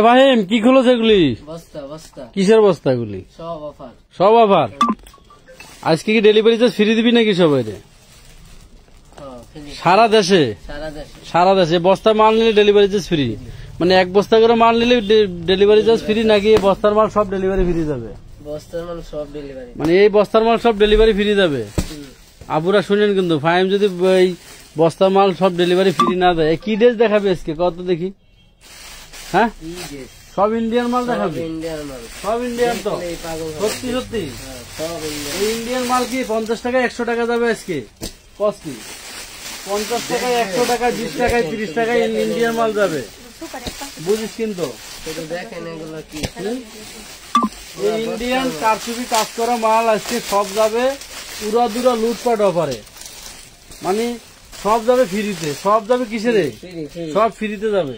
ভাইম কি খোলো সেগুলি? কিসের বস্তা গুলি? সব অফার। আজকে কি ডেলিভারি চার্জ ফ্রি দিবি নাকি সবাই? সারা দেশে? সারা দেশে বস্তা মাল নিলে ডেলিভারি চার্জ ফ্রি? মানে এক বস্তা করে মাল নিলে ডেলিভারি চার্জ ফ্রি নাকি বস্তার মাল সব ডেলিভারি ফ্রি যাবে? মানে এই বস্তার মাল সব ডেলিভারি ফ্রি যাবে? আপুরা শুনেন কিন্তু, ফাইম যদি এই বস্তার মাল সব ডেলিভারি ফ্রি না দেয়, কি ড্রেস দেখাবে আজকে কত দেখি? হ্যাঁ, সব ইন্ডিয়ান মাল দেখাবে? সব ইন্ডিয়ান তো? সত্যি সত্যি ইন্ডিয়ান মাল কি 50 টাকায় 100 টাকা যাবে আজকে? কস্টলি 50 টাকায় 100 টাকায় 20 টাকায় 30 টাকায় ইন্ডিয়ান মাল যাবে, বুঝিস কিন্তু? ইন্ডিয়ান কারচুপি কাজ করা মাল আজকে সব যাবে উড়াদুরা লুটপাট অফারে। মানে সব যাবে ফ্রিতে। সব যাবে কিসের? সব ফ্রিতে যাবে।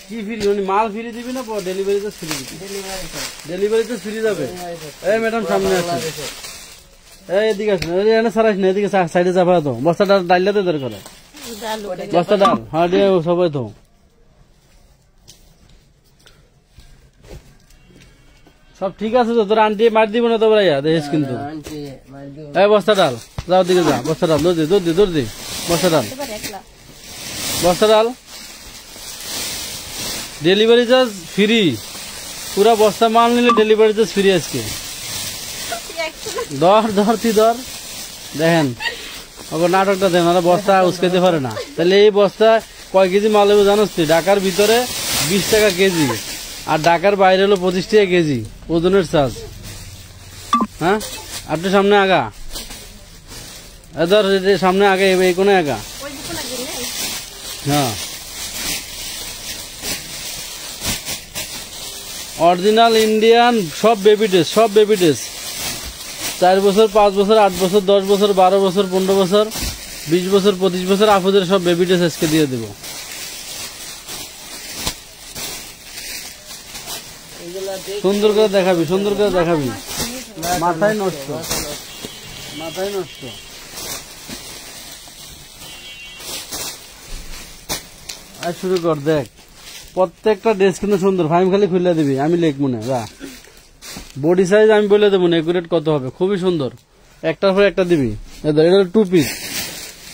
কি ফ্রি? মানে মাল ফ্রি দিবি না ডেলিভারি চার্জ ফ্রি দিবি? ডেলিভারি চার্জ ফ্রি যাবে। এই ম্যাডাম সামনে আছে, এদিকে আসেন, এখানে সারাইস না, এদিকে সাইডে চাপা তো। বস্তাটা ডাইলাতে দরকার, বস্তা ডাল। হ্যাঁ দিয়ে সবাই তো সব ঠিক আছে তো? তোর আন্টি মার দিব না তো ভাইয়া, দেখিস কিন্তু। এই বস্তা ডাল, যাও দিকে যা, বস্তা ডাল, দৌড় দি বস্তা ডাল, বস্তা ডাল। ডেলিভারি চার্জ ফ্রি, পুরা বস্তা মাল নিলে ডেলিভারি চার্জ ফ্রি আজকে। ধর দেখেন ওকে নাটকটা দেন, ওরা বস্তা উস্কাইতে পারে না। তাহলে এই বস্তা কয় কেজি মাল হবে জানোস তুই? ঢাকার ভিতরে 20 টাকা কেজি, আর ঢাকার বাইরে হলো 25 টাকা কেজি ওজনের চার্জ। হ্যাঁ, আপনি সামনে আগা, ধর সামনে আগে, এই কোনে আগা। হ্যাঁ, অরিজিনাল ইন্ডিয়ান সব বেবি ড্রেস, সব বেবি ড্রেস। 4 বছর, 5 বছর, 8 বছর, 10 বছর, 12 বছর, 15 বছর, 20 বছর, 25 বছর আপুদের সব বেবি ড্রেস আজকে দিয়ে দেবো। সুন্দর করে দেখাবি, সুন্দর করে দেখাবি, মাথায় নষ্ট, মাথায় নষ্ট। আর শুরু কর, দেখ প্রত্যেকটা ড্রেস কিন্তু সুন্দর। ফাইম খালি খুলে দিবি, আমি লেখ মনে যা। বডি সাইজ আমি বলে দেবো না একুরেট কত হবে, খুবই সুন্দর। একটার পর একটা দিবি। এটা 2 পিস,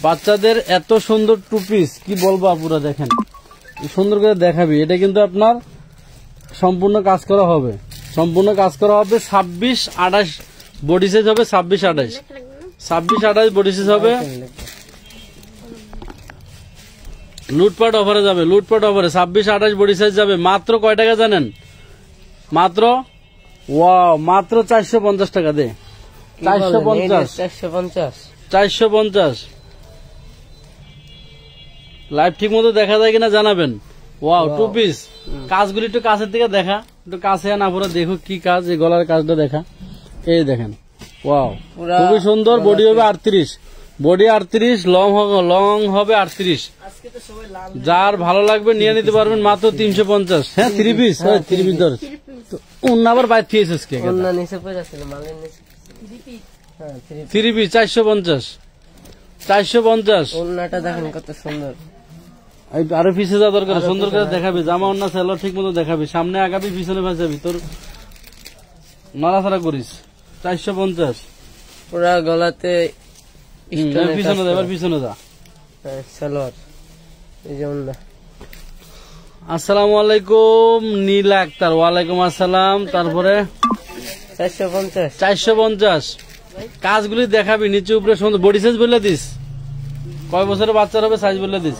বাচ্চাদের এত সুন্দর 2 পিস কি বলবো আপুরা, দেখেন সুন্দর করে দেখাবি। এটা কিন্তু আপনার সম্পূর্ণ কাজ করা হবে, সম্পূর্ণ কাজ করা হবে। 26-28 বডি সাইজ হবে, 26-28 বডি সাইজ হবে। লুটপাট অফারে যাবে, লুটপাট অফারে 26-28 বডি সাইজ যাবে। মাত্র কয় টাকা জানেন? মাত্র মাত্র 450 টাকা দে। 450 লাইভ ঠিক মতো দেখা যায় কিনা জানাবেন। Wow, 2 piece. কাজগুলি একটু কাছের দিকে দেখা, একটু কাছে আনা পুরো দেখো কি কাজ। এই গলার কাজটা দেখা, এই দেখেন। ওয়াও, খুবই সুন্দর। বডি হবে 38, বডি 38, লং হবে 38। যার ভালো লাগবে নিয়ে নিতে পারবেন মাত্র 350। হ্যাঁ, 3 পিস, 3 পিস ধর। অন্য আবার বাইর থিয়েছে 3 পিস 450। ওন্নাটা দেখেন কত সুন্দর। আরো পিছে যা দরকার সুন্দর করে দেখাবি। জামা অন্য সেলার ঠিক মতো দেখাবি, সামনে আগাবি পিছনে ভাসাবি, তোর নাড়াছাড়া করিস। 450 পুরা গলাতে পিছনে যা, এবার পিছনে যা। সালোয়ার, এই যে ওন্না। আসসালামু আলাইকুম নীলা আক্তার। ওয়ালাইকুম আসসালাম। তারপরে 450 কাজগুলি দেখাবি, নিচে উপরে সুন্দর। বডি সাইজ বলে দিস, কয় বছরের বাচ্চার হবে সাইজ বলে দিস।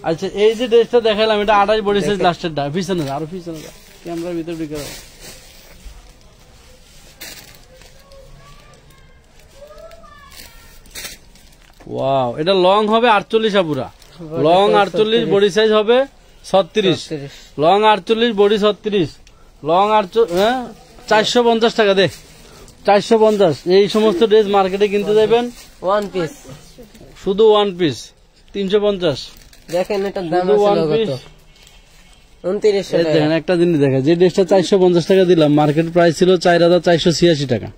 আচ্ছা, এই যে ড্রেসটা দেখালাম এটা 28 বডি সাইজ লাস্টের ডা। পিছনে যা, আরো পিছনে যা, ক্যামেরার ভিতরে ঢুকে যাও। ওয়াও, এটা লং হবে 48 আপুরা, লং 48, বডি সাইজ হবে 36, লং 48, বডি 36, লং 450 টাকা দে। 450 এই সমস্ত ড্রেস মার্কেটে কিনতে যাবেন 1 পিস, শুধু 1 পিস 350। দেখেন এটার দাম আছে কত? 29 টাকা। দেখেন একটা জিনিস দেখা, যে ড্রেসটা 450 টাকা দিলাম মার্কেট প্রাইস ছিল 4486 টাকা।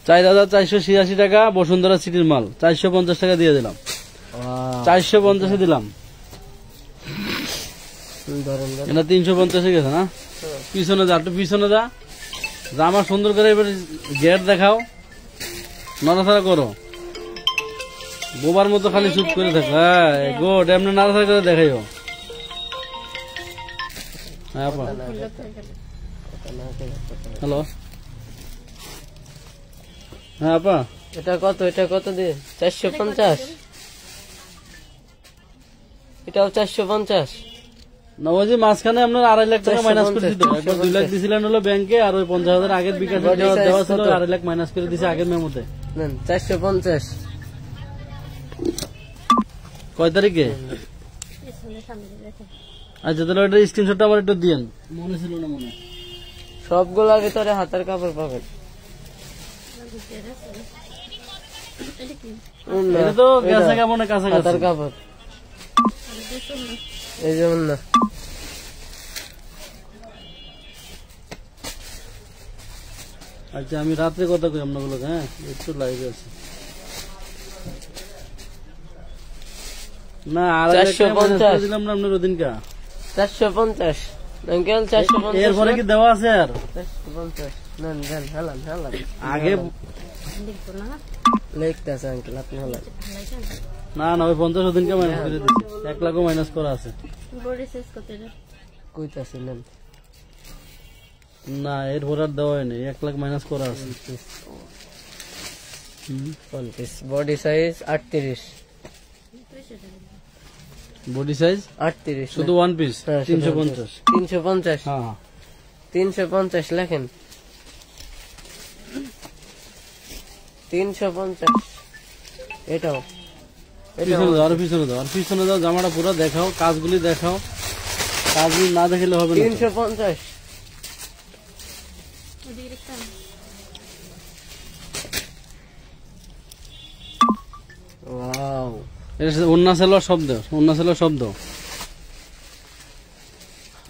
4486 টাকা বসুন্ধরা সিটির মাল 450 টাকা দিয়ে দিলাম। 450 দিলাম। এটা 350 গেছে না? পিছনে যা, একটু পিছনে যা, জামা সুন্দর করে এবার গেট দেখাও, নড়াচড়া করো, বোবার মতো খালি চুপ করে থাকো। হ্যাঁ গুড, এমনি নড়াচড়া করে দেখাইও। হ্যাঁ আপা, হ্যালো, হ্যাঁ আপা, এটা কত দিয়ে? 450। এটাও 450 না, ওই যে মাঝখানে আপনার 2.5 লাখ টাকা মাইনাস করে দিত। একবার 2 লাখ দিছিলেন হলো ব্যাংকে, আর ওই 50,000 আগের বিকাশ দেওয়া ছিল, 2.5 লাখ মাইনাস করে দিছে আগের মেমোতে। 450। কয় তারিখে? আচ্ছা তাহলে ওইটা স্ক্রিনশটটা আবার একটু দিয়েন, মনে ছিল না মনে। সবগুলোর ভিতরে হাতের কাপড় পাবেন। এটা তো গেছে কেমন কাছাকাছি হাতের কাপড়, এই যেমন না। আচ্ছা আমি রাত্রে কথা কই আপনাগুলো। হ্যাঁ একটু লাইভে আছে না, 450 দিলাম না আপনার ওদিনকা। 450 আঙ্কেল, 450। এরপরে কি দেওয়া আছে আর? 450 নেন দেন, হেলান হেলান। আগে লিখতেছে আঙ্কেল, আপনি হেলান। না না, ওই 50 ওদিনকে মাইনাস করে দিচ্ছি, 1 লাখও মাইনাস করা আছে। কইতাছে নেন না, এরপরে আর দেওয়া হয়নি, 1 লাখ মাইনাস করা আছে। বডি সাইজ 38, বডি সাইজ 38 শুধু ওয়ান পিস 350। 350, হ্যাঁ 350 লেখেন। 350 এটাও। পিছনে দাও, আর পিছনে দাও, আর পিছনে দাও, জামাটা পুরো দেখাও, কাজগুলি দেখাও, কাজগুলি না দেখলে হবে না। 350। ওয়াও, ওন্না সেলোয়ার শব্দ, ওন্না সেলোয়ার শব্দ।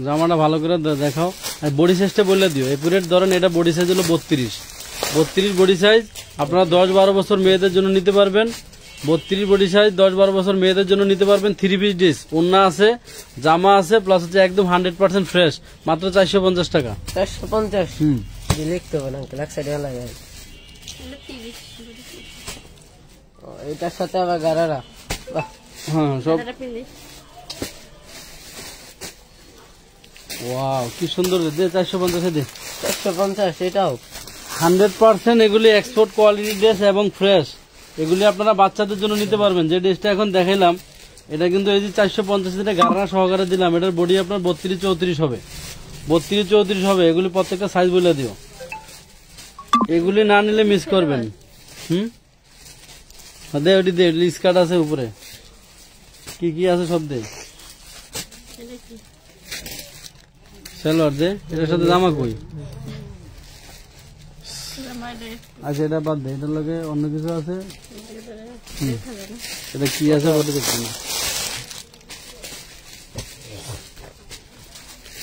জামাটা ভালো করে দেখাও, আর বডি সাইজটা বলে দিও। এই পুরের ধরেন এটা বডি সাইজ হলো 32 বডি সাইজ। আপনারা 10-12 বছর মেয়েদের জন্য নিতে পারবেন। 32 বডি সাইজ 10-12 বছর মেয়েদের জন্য নিতে পারবেন। 3 পিস ড্রেস, ওন্না আছে, জামা আছে, প্লাস হচ্ছে একদম 100% ফ্রেশ, মাত্র 450 টাকা। 450 লিখতে হবে না আঙ্কেল, এক সাইডে লাগে। এটার সাথে আবার গারারা। বাহ, হ্যাঁ সব। ওয়াও কি সুন্দর, দে 450 দে। 450 এটাও 100% এগুলি এক্সপোর্ট কোয়ালিটি ড্রেস এবং ফ্রেশ। এগুলি আপনারা বাচ্চাদের জন্য নিতে পারবেন। যে ড্রেসটা এখন দেখাইলাম এটা কিন্তু এই যে 450 দিনে গাড়া সহকারে দিলাম। এটার বডি আপনার 32-34 হবে, 32-34 হবে। এগুলি প্রত্যেকটা সাইজ বলে দিও, এগুলি না নিলে মিস করবেন। দে ওটি দে, স্কার্ট আছে উপরে, কি কি আছে সব দে। সালোয়ার দে, এটার সাথে জামা কই? আচ্ছা এটা বাদ দে, এটার লগে অন্য কিছু আছে। এটা কি আছে বলে দেখছি না।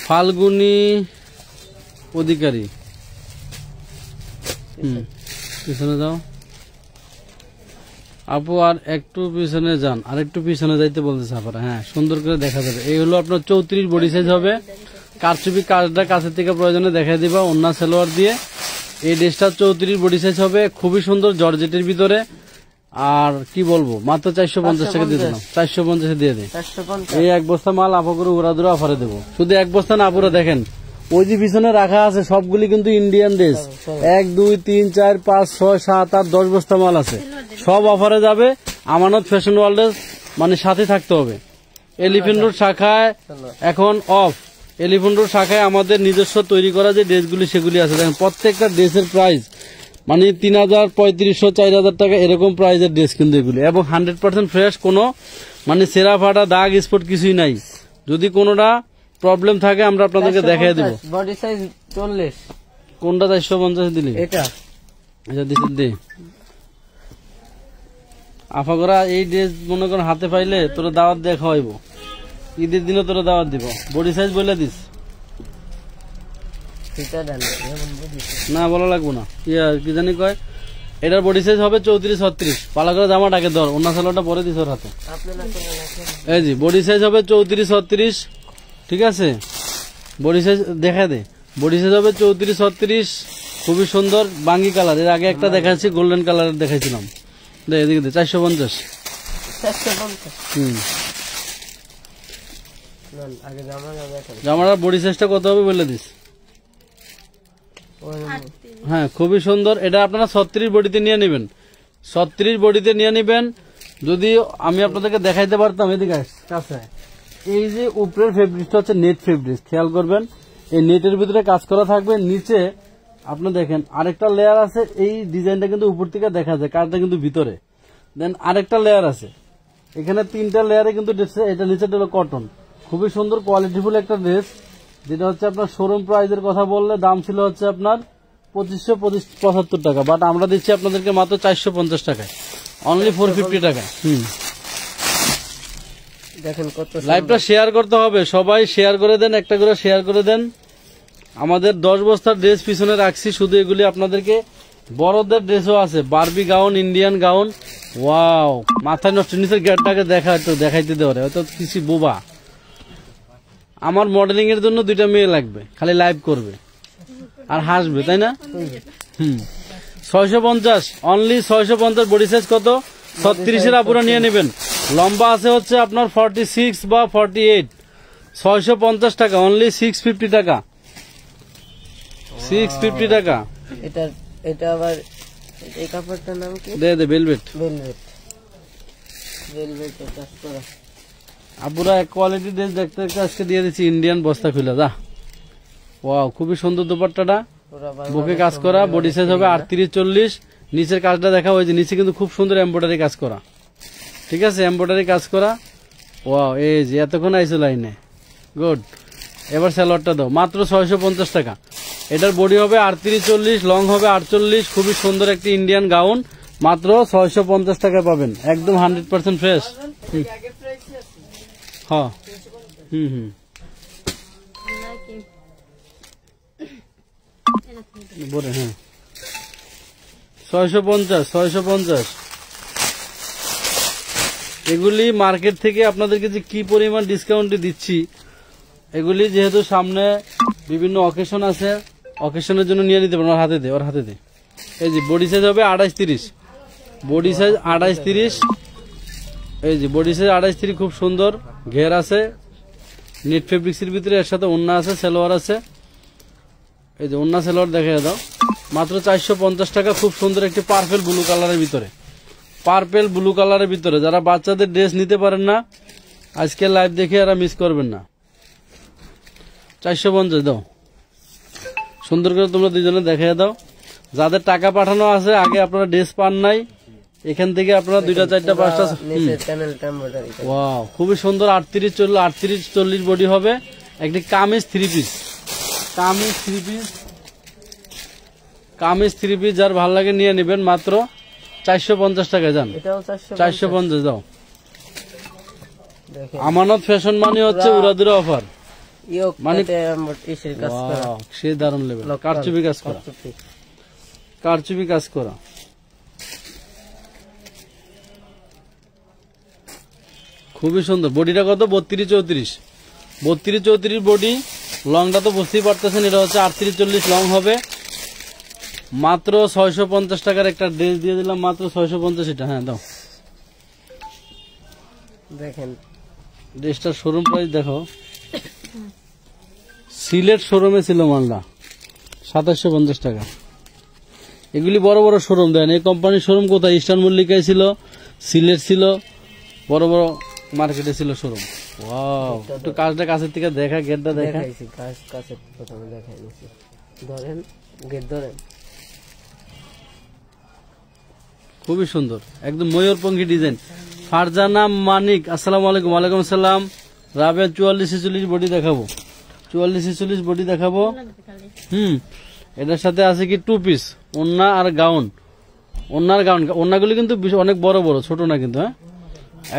ফাল্গুনি অধিকারী, পিছনে যাও আপু, আর একটু পিছনে যান, আর একটু পিছনে যাইতে বলতেছে আপনারা। হ্যাঁ সুন্দর করে দেখা যাবে। এই হলো আপনার 34 বডি সাইজ হবে। কারচুপি কাজটা কাছের থেকে প্রয়োজনে দেখাই দিবা ওন্না সালোয়ার দিয়ে। এই ড্রেসটা 34 বডি সাইজ হবে, খুবই সুন্দর জর্জেটের ভিতরে। আর কি বলবো, মাত্র 450 টাকা দিয়ে দিলাম, 450 দিয়ে দিই। এই 1 বস্তা মাল আপা করে উড়াদুরা অফারে দেবো। শুধু 1 বস্তা না, পুরো দেখেন ওই যে পিছনে রাখা আছে সবগুলি কিন্তু ইন্ডিয়ান ড্রেস। 1, 2, 3, 4, 5, 6, 7, 8, 10 বস্তা মাল আছে, সব অফারে যাবে। আমানত ফ্যাশন ওয়ার্ল্ডের মানে সাথে থাকতে হবে। এলিফ্যান্ট রোড শাখায় এখন অফ। এলিফ্যান্ট রোড শাখায় আমাদের নিজস্ব তৈরি করা যে ড্রেসগুলি সেগুলি আছে। দেখেন প্রত্যেকটা ড্রেসের প্রাইস মানে 3000, 3500, 4000 টাকা এরকম প্রাইসের ড্রেস কিন্তু এগুলি, এবং 100% ফ্রেশ। কোনো মানে সেরা ফাটা দাগ স্পট কিছুই নাই। যদি কোনোটা প্রবলেম থাকে আমরা আপনাদেরকে দেখাই দেব। Body size 40। কোনটা 450 দিলি? এটা। আচ্ছা দিছি দে। আফা করা এই ড্রেস মনে করেন হাতে পাইলে তোরা দাওয়াত দিয়ে খাওয়াইবো, ঈদের দিনে তোরা দাওয়াত দিব। বডি সাইজ বলে দিস না, বলা লাগবো না। কি জানি কয়, এটার বডি সাইজ হবে 34-36। পালা করে জামাটাকে ধর, অন্য সালোয়ারটা পরে দিস ওর হাতে। এই জি বডি সাইজ হবে 34-36, ঠিক আছে, বডি সাইজ দেখা দে, বডি সাইজ হবে 34-36, খুবই সুন্দর বাঙ্গি কালার। এর আগে একটা দেখাচ্ছি গোল্ডেন কালার দেখাইছিলাম, দে এদিকে দে 450। জামাটার বডি সাইজটা কত হবে বলে দিস। হ্যাঁ খুবই সুন্দর, এটা আপনারা 36 বডিতে নিয়ে নেবেন, 36 বডিতে নিয়ে নেবেন। যদি আমি আপনাদেরকে দেখাইতে পারতাম, এদিকে কাছে, এই যে উপরের ফেব্রিকটা হচ্ছে নেট ফেব্রিক, খেয়াল করবেন এই নেটের ভিতরে কাজ করা থাকবে। নিচে আপনি দেখেন আরেকটা লেয়ার আছে, এই ডিজাইনটা কিন্তু উপর থেকে দেখা যায়, কাজটা কিন্তু ভিতরে। দেন আরেকটা লেয়ার আছে, এখানে 3টা লেয়ারে কিন্তু ড্রেস। এটা নিচেটা হলো কটন, খুবই সুন্দর কোয়ালিটিফুল একটা ড্রেস, যেটা হচ্ছে আপনার শোরুম প্রাইজের কথা বললে দাম ছিল হচ্ছে আপনার 2575 টাকা, বাট আমরা দিচ্ছি আপনাদেরকে মাত্র 450 টাকায়, অনলি 450 টাকা। দেখেন কত। লাইভটা শেয়ার করতে হবে, সবাই শেয়ার করে দেন, একটা করে শেয়ার করে দেন। আমাদের 10 বস্তার ড্রেস পিছনে রাখছি, শুধু এগুলি আপনাদেরকে। বড়দের ড্রেসও আছে, Barbie gown, Indian gown. Wow, মাথায় নষ্ট, নিচের গেটটাকে দেখা, একটু দেখাইতে দেওয়ারে, হয়তো কিছু বোবা। আমার মডেলিং এর জন্য 2টা মেয়ে লাগবে, খালি লাইভ করবে আর হাসবে, তাই না? 650, অনলি 650। বডি সাইজ কত? 36-এর আপুরা নিয়ে নেবেন। লম্বা আছে হচ্ছে আপনার 46 বা 48, 650 টাকা, অনলি 650 টাকা, 650 টাকা। এটা আবার এই কাপড়টার নাম কি? দে ভেলভেট। কাজ করা আপুরা এক কোয়ালিটি ড্রেস দেখতে আজকে দিয়ে দিচ্ছি, ইন্ডিয়ান বস্তা খুলে দা। ওয়াও, খুবই সুন্দর দোপাট্টাটা, বুকে কাজ করা। বডি সাইজ হবে 38-40। নিচের কাজটা দেখা হয়েছে, নিচে কিন্তু খুব সুন্দর এমব্রয়ডারি কাজ করা, ঠিক আছে, এমব্রয়ডারি কাজ করা। ওয়াও, এই যে এতক্ষণ আইসো লাইনে, গুড। এবার স্যালোয়ারটা দাও, মাত্র 650 টাকা। এটার বডি হবে 38-40, লং হবে 48, খুবই সুন্দর একটি ইন্ডিয়ান গাউন, মাত্র 650 টাকা পাবেন, একদম 100% ফ্রেশ। হ্যাঁ, বলে হ্যাঁ 650। এগুলি মার্কেট থেকে আপনাদেরকে যে কি পরিমাণ ডিসকাউন্টে দিচ্ছি, এগুলি যেহেতু সামনে বিভিন্ন অকেশন আছে, অকেশনের জন্য নিয়ে নিতে পারেন। ওর হাতে দে। এই যে বডি সাইজ হবে 28-30, বডি সাইজ 28-30। এই যে বডি সাইজ 28-30, খুব সুন্দর ঘের আছে, নেট ফেব্রিক্সের ভিতরে, এর সাথে ওন্না আছে, সালোয়ার আছে। এই যে ওন্না সালোয়ার দেখে দাও, মাত্র 450 টাকা। খুব সুন্দর একটি পার্পেল ব্লু কালারের ভিতরে, পার্পেল ব্লু কালারের ভিতরে। যারা বাচ্চাদের ড্রেস নিতে পারেন না, আজকে লাইভ দেখে এরা মিস করবেন না। 450 দাও, সুন্দর করে তোমরা দুজনে দেখে দাও। যাদের টাকা পাঠানো আছে, আগে আপনারা ড্রেস পান নাই, এখান থেকে আপনারা 2টা 4টা 5টা। ওয়াও, খুবই সুন্দর 38-40 বডি হবে। একটি কামিজ 3 পিস, কামিজ 3 পিস যার ভালো লাগে নিয়ে নেবেন, মাত্র 450 টাকা। যান 450 দাও। আমানত ফ্যাশন মানে হচ্ছে উড়াদুরা অফার, মানে সে দারুণ লেভেল, কারচুপি কাজ করা। খুবই সুন্দর। বডিটা কত? 32-34 বডি। লংটা তো বুঝতেই পারতেছেন, এটা হচ্ছে 38-40 লং হবে। মাত্র 650 টাকার একটা ড্রেস দিয়ে দিলাম, মাত্র 650। এটা হ্যাঁ দাও। দেখেন ড্রেসটার শোরুম প্রাইস দেখো, সিলেট শোরুমে ছিল মালটা 2750 টাকা। এগুলি বড় বড় শোরুম দেন। এই কোম্পানির শোরুম কোথায়? ইস্টার্ন মল্লিকায় ছিল, সিলেট ছিল, বড় বড় মার্কেটে ছিল শোরুম। ওয়াও, একটু কাজটা কাছের থেকে দেখা, গেটটা দেখা। ধরেন গেট ধরেন, খুবই সুন্দর, একদম ময়ূরপঙ্খী ডিজাইন। ফারজানা মানিক, আসসালামু আলাইকুম। ওয়ালাইকুম আসসালাম। রাবেয়া 44-46 বডি দেখাবো, 44-46 বডি দেখাবো। এটার সাথে আছে কি 2 পিস ওন্না আর গাউন। ওন্নাগুলি কিন্তু অনেক বড় বড়, ছোট না কিন্তু। হ্যাঁ,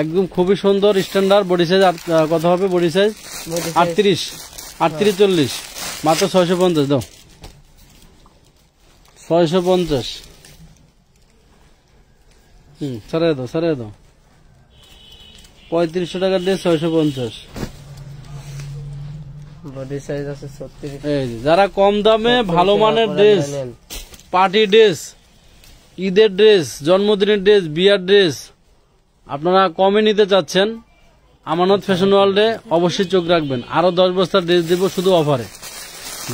একদম খুবই সুন্দর স্ট্যান্ডার্ড। বডি সাইজ কত হবে? বডি সাইজ 38-40, মাত্র 650 দাও। 650। সারে দাও 3500 টাকার ড্রেস 650। বডি সাইজ আছে 36। এই যে যারা কম দামে ভালো মানের ড্রেস, পার্টি ড্রেস, ঈদের ড্রেস, জন্মদিনের ড্রেস, বিয়ার ড্রেস আপনারা কমে নিতে চাচ্ছেন, আমানত ফ্যাশন ওয়ার্ল্ডে অবশ্যই চোখ রাখবেন। আরো 10 বস্তা ড্রেস দেব শুধু অফারে।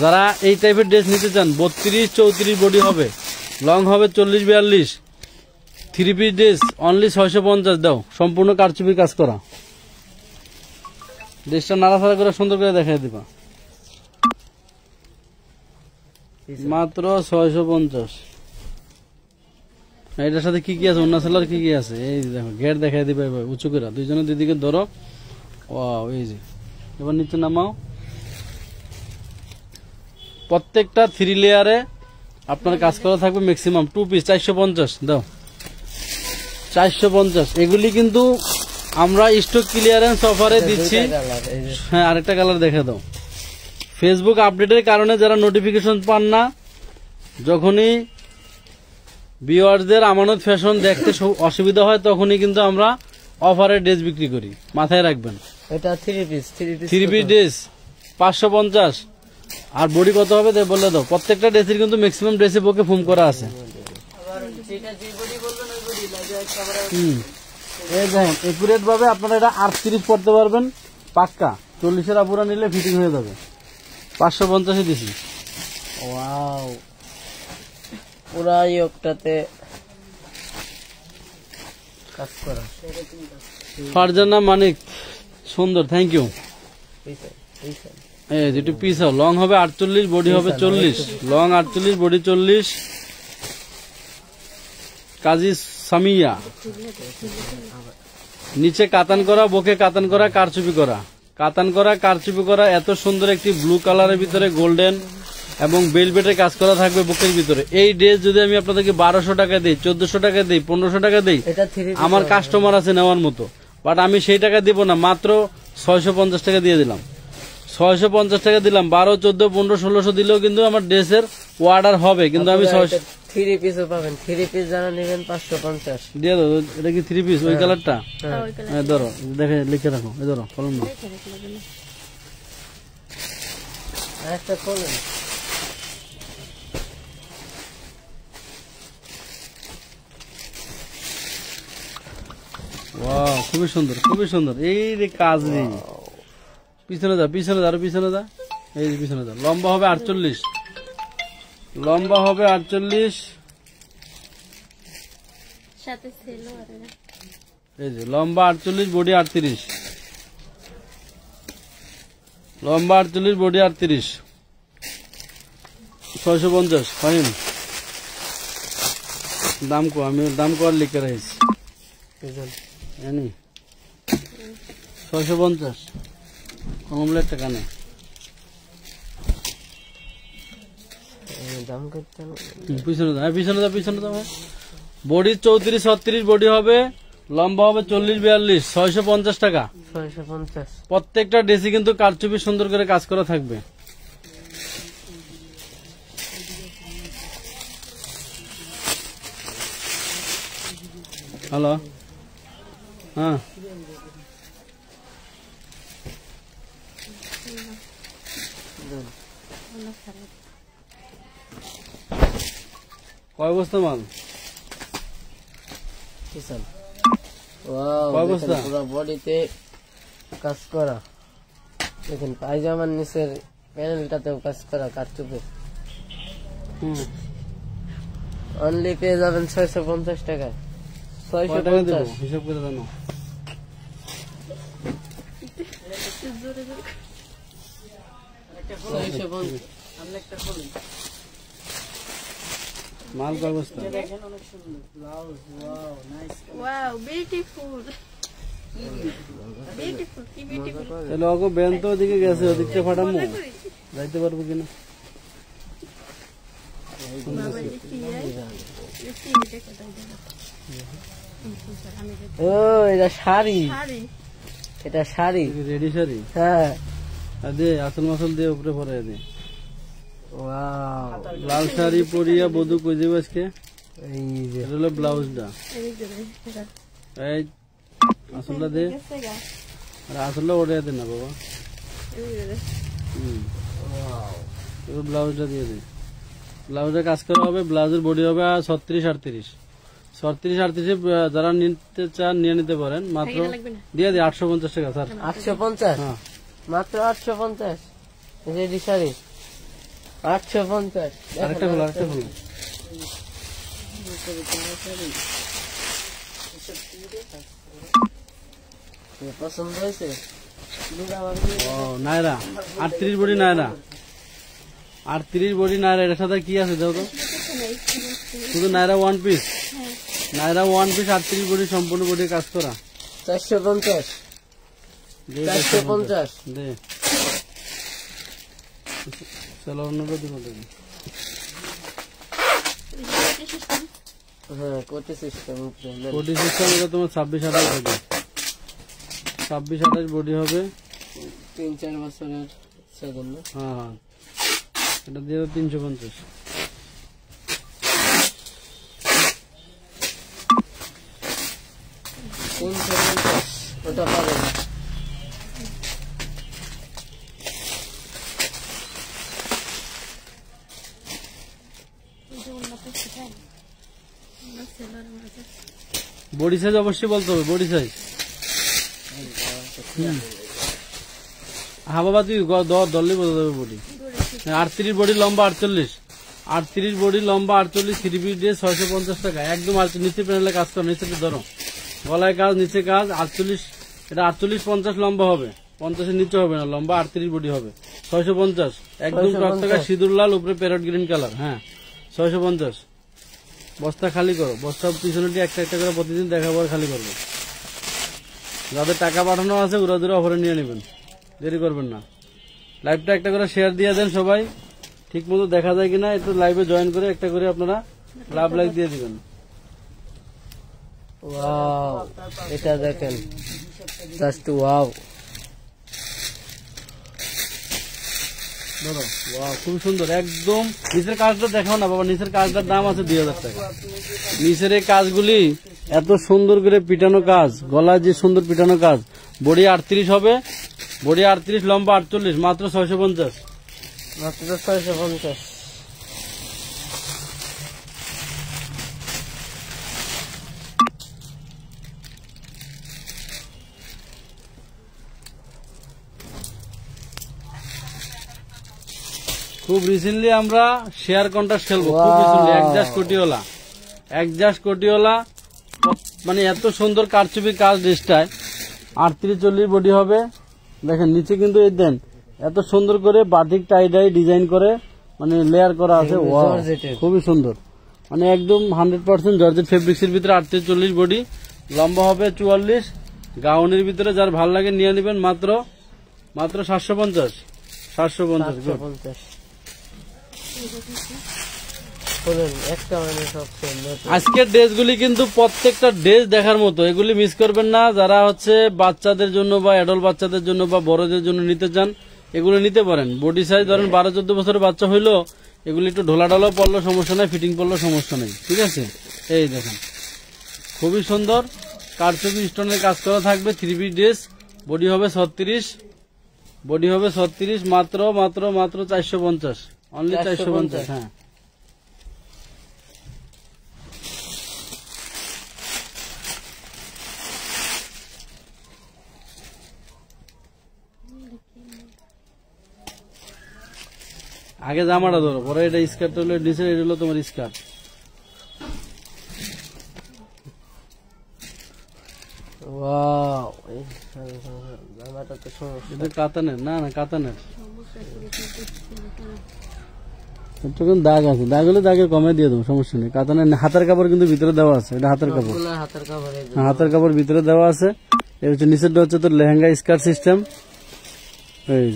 যারা এই টাইপের ড্রেস নিতে চান, 32-34 বডি হবে, লং হবে 40-42, 3 পিস ড্রেস অনলি 650 দাও, সম্পূর্ণ কারচুপির কাজ করা। ড্রেসটা নাড়াচাড়া করে সুন্দর করে দেখাই দিবা, মাত্র 650। এটার সাথে কি কি আছে, অন্য সেলার কি কি আছে এই দেখো, ঘের দেখাই দিবে উঁচু করে, দুইজনে দুইদিকে ধরো। ওয়াও, এই যে এবার নিচে নামাও। প্রত্যেকটা 3 লেয়ারে আপনার কাজ করা থাকবে, ম্যাক্সিমাম 2 পিস 450 দাও, 450। এগুলি কিন্তু আমরা স্টক ক্লিয়ারেন্স অফারে দিচ্ছি। হ্যাঁ, আরেকটা কালার দেখে দাও। ফেসবুক আপডেটের কারণে যারা নোটিফিকেশন পান না, যখনই ভিউয়ারদের আমানত ফ্যাশন দেখতে অসুবিধা হয়, তখনই কিন্তু আমরা অফারে ড্রেস বিক্রি করি, মাথায় রাখবেন। এটা 3 পিস 3 পিস ড্রেস 550। আর বডি কত হবে বলে দাও। প্রত্যেকটা ড্রেসের কিন্তু ম্যাক্সিমাম ড্রেসে বুকে ফোম করা আছে। এই দেখেন, একুরেট ভাবে আপনারা এটা 38 পড়তে পারবেন পাক্কা। 40-এর আপুরা নিলে ফিটিং হয়ে যাবে। 550 দিছি। ওয়াও, পুরা ইয়োকটাতে কাজ করা। ফারজানা মানিক, সুন্দর, থ্যাংক ইউ। এই যেটা পিস লং হবে 48, বডি হবে 40। Long 48, body 40। কাজী সামিয়া, নিচে কাতান করা, বুকে কাতান করা, কারচুপি করা, কাতান করা, কারচুপি করা। এত সুন্দর একটি ব্লু কালারের ভিতরে গোল্ডেন এবং বেলভেটের কাজ করা থাকবে বুকের ভিতরে। এই ড্রেস যদি আমি আপনাদেরকে 1200 টাকা দিই, 1400 টাকা দিই, 1500 টাকা দিই, আমার কাস্টমার আছে নেওয়ার মতো, বাট আমি সেই টাকা দিব না, মাত্র 650 টাকা দিয়ে দিলাম। 650 টাকা দিলাম। 12, 14, 15, 1600 দিলেও কিন্তু আমার ড্রেসের অর্ডার হবে, কিন্তু আমি 3 পিসও পাবেন। 3 পিস যারা নেবেন 550 দিয়ে দাও। এটা কি 3 পিস ওই কালারটা? হ্যাঁ, ধরো, দেখে লিখে রাখো। এই ধরো, কলম না, একটা কলম। ওয়াও, খুবই সুন্দর, খুবই সুন্দর। এই রে কাজ নেই। পিছনে যা, পিছনে যা, আরো পিছনে যা। এই যে পিছনে যা। লম্বা হবে 48, লম্বা হবে 48। এই যে লম্বা 48, বডি 38। লম্বা 48, বডি 38। 650 ফাইন। দাম কো, আমি দাম কো আর লিখে রাখছি। 650 কমলে টাকা নেই। পিছনে যা, পিছনে যা, পিছনে যা। বডি 34-36, বডি হবে, লম্বা হবে 40-42। 650 টাকা। 650। প্রত্যেকটা ড্রেসই কিন্তু কারচুপি সুন্দর করে কাজ করা থাকবে। হ্যালো, হ্যাঁ, কয় বস্তা মাল? পুরো বডিতে কাজ করা। দেখেন পায়জামার নিচের প্যানেলটাতেও কাজ করা কারচুপে। অনলি পেয়ে যাবেন 650 টাকায়। 650 হিসাব করে জানো। মাল কয় বস্তা? তাহলে ওকে বেন তো ওদিকে গেছে, ওদিকটা ফাটামো, যাইতে পারবো কিনা। ও, এটা শাড়ি, এটা শাড়ি, রেডি শাড়ি। হ্যাঁ, দে আসল মাসল দিয়ে উপরে পরে দে। লাল শাড়ি পরিয়া বধু কই যাবে আজকে। এই যে এটা হলো ব্লাউজটা। এই আসলটা দে, আর আসলটা ওরে দে না বাবা। এবার ব্লাউজটা দিয়ে দিই। ব্লাউজে কাজ করা হবে, ব্লাউজের বডি হবে 36-38। 36-38 যারা নিতে চান নিয়ে নিতে পারেন। মাত্র দিয়ে দিই 850 টাকা স্যার। 850, হ্যাঁ মাত্র 850। রেডি শাড়ি 850। আরেকটা খোলো, আরেকটা খোলো। পছন্দ হয়েছে? ও নায়রা 38 বডি, নায়রা 38 বডি নায়রা। এর সাথে কি আছে দাও তো? শুধু Naira one piece, Naira one piece 38 body, সম্পূর্ণ বডি কাজ করা। 450, 450 দে। চলো অন্যটা দিব। হ্যাঁ কোটি সিস্টেম। কোটি সিস্টেম এটা তোমার 26-28 বডি, 26-28 বডি হবে। 3-4 বছরের জন্য। হ্যাঁ হ্যাঁ, এটা দিয়ে 350। ওটা পাবে না। বডি সাইজ অবশ্যই বলতে হবে, বডি সাইজ। হ্যাঁ বাবা তুই দললে বলতে হবে বডি। 38 বডি লম্বা 48, 38 বডি লম্বা 48, 3 পিস দিয়ে 650 টাকা একদম। আর নিচে প্যানেলে কাজ করো, নিচে ধরো, গলায় কাজ, নিচে কাজ। 48 এটা 48-50 লম্বা হবে, 50-এর নিচে হবে না, লম্বা 38 বডি হবে। 650 একদম টকটকা সিঁদুর লাল, উপরে প্যারট গ্রিন কালার। হ্যাঁ 650। বস্তা খালি করো, বস্তা পিছনে দিয়ে একটা একটা করে প্রতিদিন দেখাবো, আর খালি করবো। যাদের টাকা পাঠানো আছে ওরা দূরে অফারে নিয়ে নেবেন, দেরি করবেন না। লাইভটা একটা করে শেয়ার দিয়ে দেন সবাই, ঠিক মতো দেখা যায় কিনা একটু লাইভে জয়েন করে একটা করে আপনারা লাভ লাইক দিয়ে দিবেন। ওয়াও, এটা দেখেন, জাস্ট ওয়াও। ধরো, ওয়াও খুব সুন্দর একদম। নিচের কাজটা দেখাও না বাবা, নিচের কাজটার দাম আছে 2000 টাকা। নিচের এই কাজগুলি এত সুন্দর করে পিটানো কাজ, গলায় যে সুন্দর পিটানো কাজ। বডি 38 হবে, বডি 38 লম্বা 48, মাত্র 650। মাত্র 650। খুব রিসেন্টলি আমরা শেয়ার কন্ট্রাক্ট খেলবো, খুব রিসেন্টলি। একজাস্ট কোটিওয়ালা মানে এত সুন্দর কারচুপি কাজ ড্রেসটায়। 38-40 বডি হবে। দেখেন নিচে কিন্তু এই দেন এত সুন্দর করে বাটিক টাইডাই ডিজাইন করে মানে লেয়ার করা আছে। খুবই সুন্দর, মানে একদম 100% জর্জেট ফেব্রিক্সের ভিতরে। 38-40 বডি, লম্বা হবে 44। গাউনের ভিতরে যার ভাল লাগে নিয়ে নেবেন, মাত্র 750। 750। আজকের ড্রেসগুলি কিন্তু প্রত্যেকটা ড্রেস দেখার মতো, এগুলি মিস করবেন না। যারা হচ্ছে বাচ্চাদের জন্য বা অ্যাডাল্ট বাচ্চাদের জন্য বা বড়দের জন্য নিতে চান, এগুলো নিতে পারেন। বডি সাইজ ধরেন 12-14 বছরের বাচ্চা হইলো, এগুলি একটু ঢোলা ঢালা পড়লো সমস্যা নেই, ফিটিং পড়লো সমস্যা নেই, ঠিক আছে। এই দেখেন খুবই সুন্দর কারচুপি স্টোনের কাজ করা থাকবে। 3 পিস ড্রেস, বডি হবে 36, বডি হবে 36, মাত্র 450, অনলি 450। হ্যাঁ আগে জামাটা ধরো, পরে এটা স্কার্ট হলো, নিচে এটা হলো তোমার স্কার্ট। ওয়াও, জামাটা তো সমস্যা। এটা কাতানের না, কাতানের। একটু দাগ আছে, দাগ হলে দাগে কমে দিয়ে দেবো, সমস্যা নেই। কাতানের হাতের কাপড় কিন্তু ভিতরে দেওয়া আছে, এটা হাতের কাপড়। হাতের কাপড় ভিতরে দেওয়া আছে। এর হচ্ছে নিচেরটা হচ্ছে তোর লেহেঙ্গা স্কার্ট সিস্টেম। এই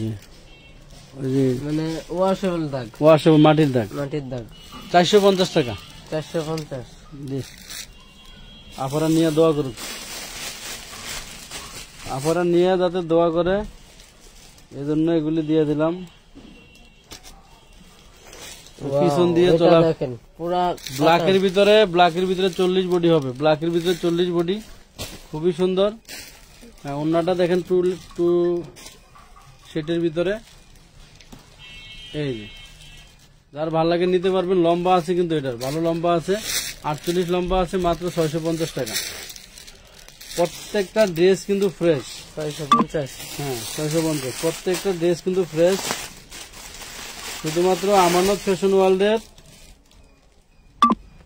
যে মানে ওয়াশেবল দাগ, ওয়াশেবল মাটির দাগ, 450 টাকা। 450। আপনারা নিয়ে দোয়া করুন, আপনারা নিয়ে যাতে দোয়া করে, এই জন্য এগুলি দিয়ে দিলাম। পিছন দিয়ে চলা পুরা ব্ল্যাকের ভিতরে 40 বডি হবে, ব্ল্যাকের ভিতরে 40 বডি, খুবই সুন্দর। অন্যটা দেখেন টু সেটের ভিতরে এই যে যার ভালো লাগে নিতে পারবেন। লম্বা আছে কিন্তু এটার ভালো লম্বা আছে, 48 লম্বা আছে, মাত্র 650 টাকা। প্রত্যেকটা ড্রেস কিন্তু ফ্রেশ। 650। হ্যাঁ 650, প্রত্যেকটা ড্রেস কিন্তু ফ্রেশ। শুধুমাত্র আমানত ফ্যাশন ওয়ার্ল্ডের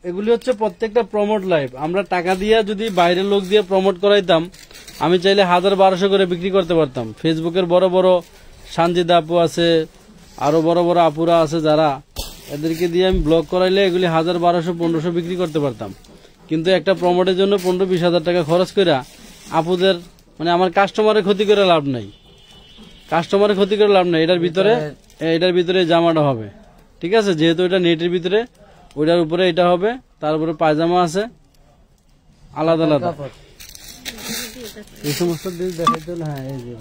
এগুলি হচ্ছে প্রত্যেকটা প্রমোট লাইভ। আমরা টাকা দিয়ে যদি বাইরের লোক দিয়ে প্রমোট করাইতাম, আমি চাইলে 1000-1200 করে বিক্রি করতে পারতাম। ফেসবুকের বড় বড় সানজিদা আপু আছে, আরো বড় বড় আপুরা আছে যারা, এদেরকে দিয়ে আমি ব্লগ করাইলে এগুলি 1000-1200-1500 বিক্রি করতে পারতাম। কিন্তু একটা প্রমোটের জন্য 15-20 হাজার টাকা খরচ করে আপুদের মানে আমার কাস্টমারের ক্ষতি করে লাভ নাই, কাস্টমারের ক্ষতি করে লাভ নাই। এটার ভিতরে জামাটা হবে, ঠিক আছে, যেহেতু এটা নেটের ভিতরে, ওইটার উপরে এটা হবে, তার উপরে পায়জামা আছে আলাদা আলাদা। এই সমস্ত ড্রেস দেখাইতে হলে হ্যাঁ এই যে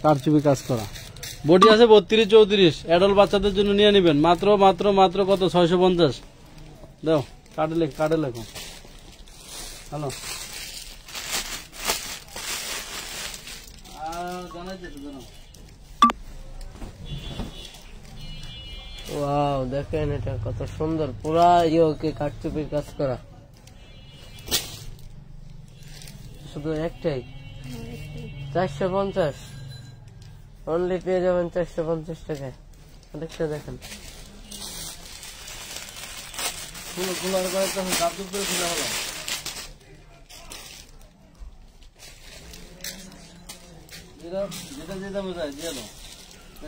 কারচুপি কাজ করা। বডি আছে 32-34, অ্যাডাল্ট বাচ্চাদের জন্য নিয়ে নেবেন। মাত্র মাত্র মাত্র কত? 650। দাও কার্ডে লেখো। হ্যালো ওয়াও, দেখেন এটা কত সুন্দর, পুরা ইয়োকে কাটচুপির কাজ করা। শুধু একটাই 450, অনলি পেয়ে যাবেন 450 টাকায়। আরেকটা দেখেন,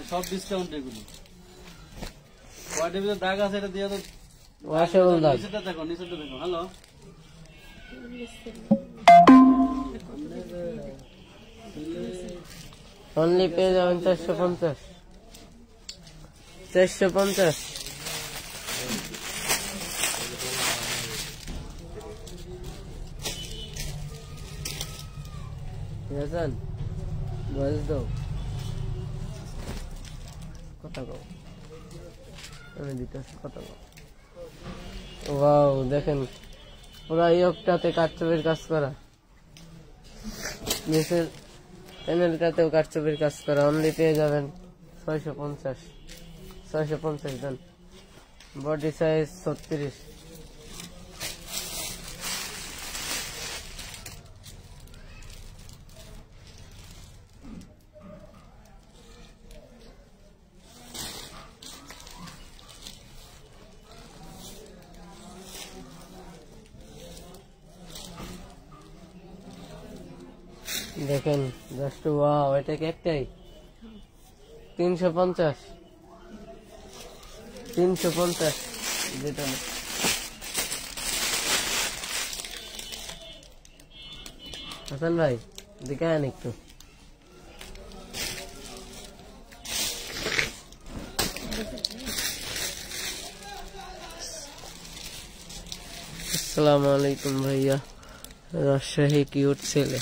সব ডিসকাউন্ট এগুলি। দাগ আছে এটা দিয়ে ওয়াশেবল দাগ। নিচেটা দেখো। হ্যালো অনলি পেয়ে যাবেন 450। 450 বুঝেছেন? বয়স দাও, কথা কও, আমি দিতেছি, কথা কও। ওয়াও, দেখেন পুরা ইয়োকটাতে কাটচুপির কাজ করা, নিচের প্যানেলটাতেও কাটচুপির কাজ করা। অনলি পেয়ে যাবেন 650 দেন। Body size 36। দেখেন জাস্ট ওয়াও, এটা কি একটাই? 350 যেটা না। হাসান ভাই দেখে আন একটু। আসসালামু আলাইকুম ভাইয়া, রাজশাহী কিউট ছেলে।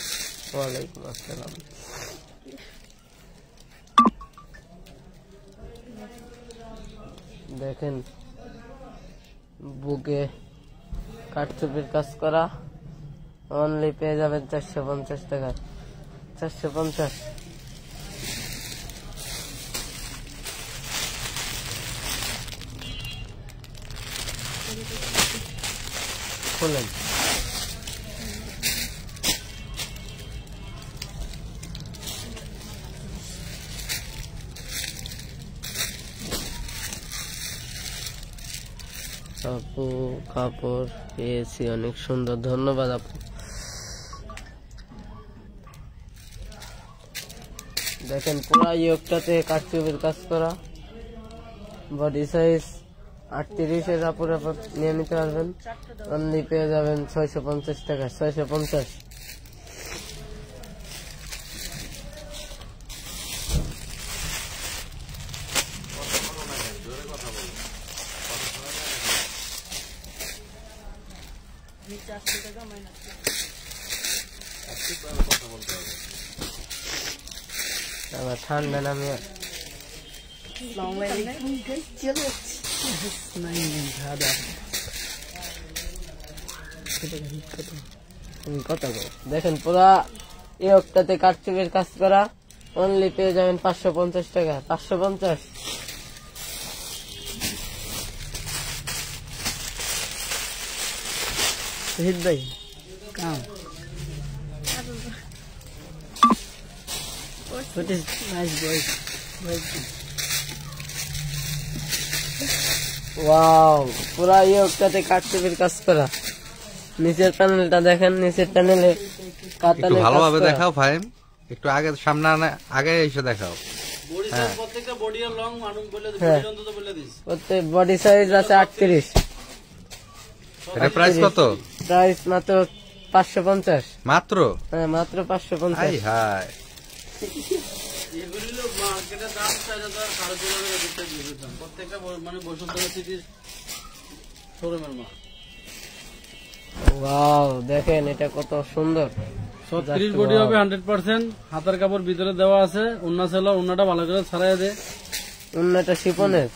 ওয়ালাইকুম আসসালাম। দেখেন বুকে কাটচুপির কাজ করা, অনলি পেয়ে যাবেন 450 টাকা। 450। খোলেন। আপু কাপড় পেয়েছি অনেক সুন্দর, ধন্যবাদ আপু। দেখেন পুরা ইয়োকটাতে কাটচুপির কাজ করা, বডি সাইজ 38 আপুর নিয়ে নিতে পারবেন। অনলি পেয়ে যাবেন 650 টাকা। 650। আবার ঠান্ডা নামে কথা বল। দেখেন পুরা ইয়োকটাতে কাটচুপির কাজ করা, অনলি পেয়ে যাবেন 550 টাকা। 550। শহীদ ভাই কাম What is nice boy? Wow, পুরা ইয়োগটাতে কাটচুপির কাজ করা। নিচের প্যানেলটা দেখেন, নিচের প্যানেলে কাতানের একটু ভালোভাবে দেখাও ফাহিম, একটু আগে সামনে আগে এসে দেখাও। প্রত্যেকটা বডি এর লং মানুষ বলে দিই, বডি অন্তত বলে দিস। প্রত্যেক বডি সাইজ আছে 38। এটা প্রাইস কত? প্রাইস মাত্র 550। মাত্র? হ্যাঁ, মাত্র 550। হাই হাই, এগুলো মার্কেটের দাম 4000 4500 দিতে দিতাম প্রত্যেকটা, মানে বসুন্ধরা সিটির শোরুমের মাল। ওয়াও, দেখেন এটা কত সুন্দর। 36 বডি হবে 100%। হাতার কাপড় ভিতরে দেওয়া আছে, উন্না সেলা, উন্নাটা ভালো করে ছাড়াই দে। উন্নাটা শিফনের,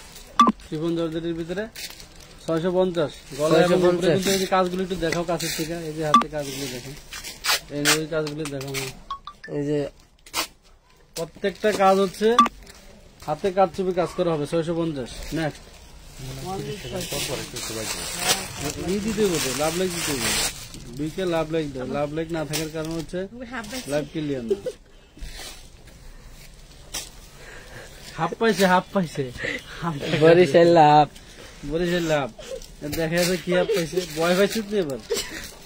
শিফন জর্জেটের ভিতরে 650। গলায় এবং উপরে কিন্তু এই যে কাজগুলো একটু দেখাও কাছের থেকে, এই যে হাতে কাজগুলো দেখেন, এই কাজগুলো দেখাও। এই যে প্রত্যেকটা কাজ হচ্ছে হাতে কাটচুপি কাজ করা হবে। 650। নেক্সট দিতে হবে, লাভ লাইক দিতে হবে। দুইকে লাভ লাইক দেয়, লাভ লাইক না থাকার কারণ হচ্ছে লাইভ ক্লিয়ার না। হাফ পাইছে, হাফ পাইছে, বরিশাল লাভ, বরিশাল লাভ। দেখা যাচ্ছে কি হাফ পাইছে, বয় পাইছে তো এবার,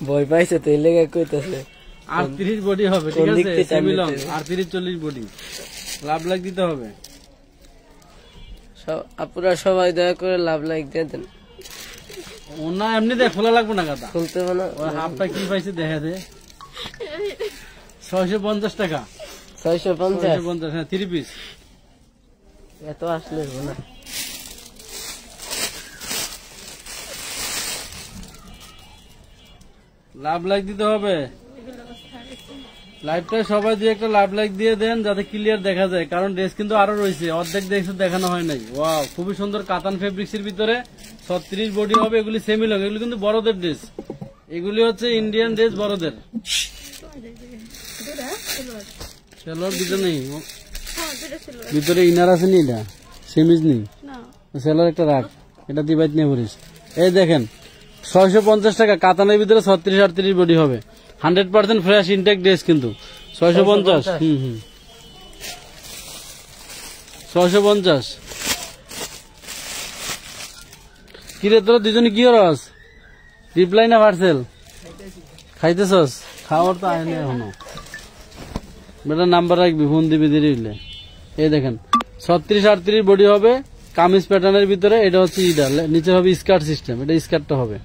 বই পাইছে তো এই লেগে কইতাছে। 38 বডি হবে, ঠিক আছে, semi long 38-40 body. Love like দিতে হবে। আপুরা সবাই দয়া করে লাভ লাইক দিয়ে দেন। ওনা এমনি দেখ, খোলা লাগবে না কথা, খুলতে হবে না। ওই হাফটা কি পাইছে দেখা দে। 650 টাকা। 650। হ্যাঁ, 3 পিস। এত আসলে হবে না। লাভ লাইক দিতে হবে। লাইভটা সবাই দিয়ে একটা লাভ লাইক দিয়ে দেন যাতে ক্লিয়ার দেখা যায়, কারণ ড্রেস কিন্তু আরো রয়েছে, অর্ধেক ড্রেস দেখানো হয় নাই। ওয়াও, খুবই সুন্দর কাতান ফেব্রিক্স এর ভিতরে 36 বডি হবে। এগুলি সেমি লং, এগুলি কিন্তু বড়দের ড্রেস, এগুলি হচ্ছে ইন্ডিয়ান ড্রেস বড়দের। সেলোয়ার দুটো নেই, ভিতরে ইনার আছে নি, এটা সেমিজ নেই, সেলোয়ার একটা রাখ, এটা দিবাইত নিয়ে পড়িস। এই দেখেন 650 টাকা, কাতানের ভিতরে 36-38 বডি হবে। 100% ফ্রেশ ইনটেক ড্রেস কিন্তু 650। 650। কিরে তোরা দুজনে কি রস রিপ্লাই না পার্সেল খাইতেছস? খাওয়ার তো আয়নি এখনো, বেটা নাম্বার রাখবি, ফোন দিবি দেরি হইলে। এই দেখেন 36-38 বডি হবে, কামিজ প্যাটার্নের ভিতরে। এটা হচ্ছে ইডার, নিচে হবে স্কার্ট সিস্টেম, এটা স্কার্টটা হবে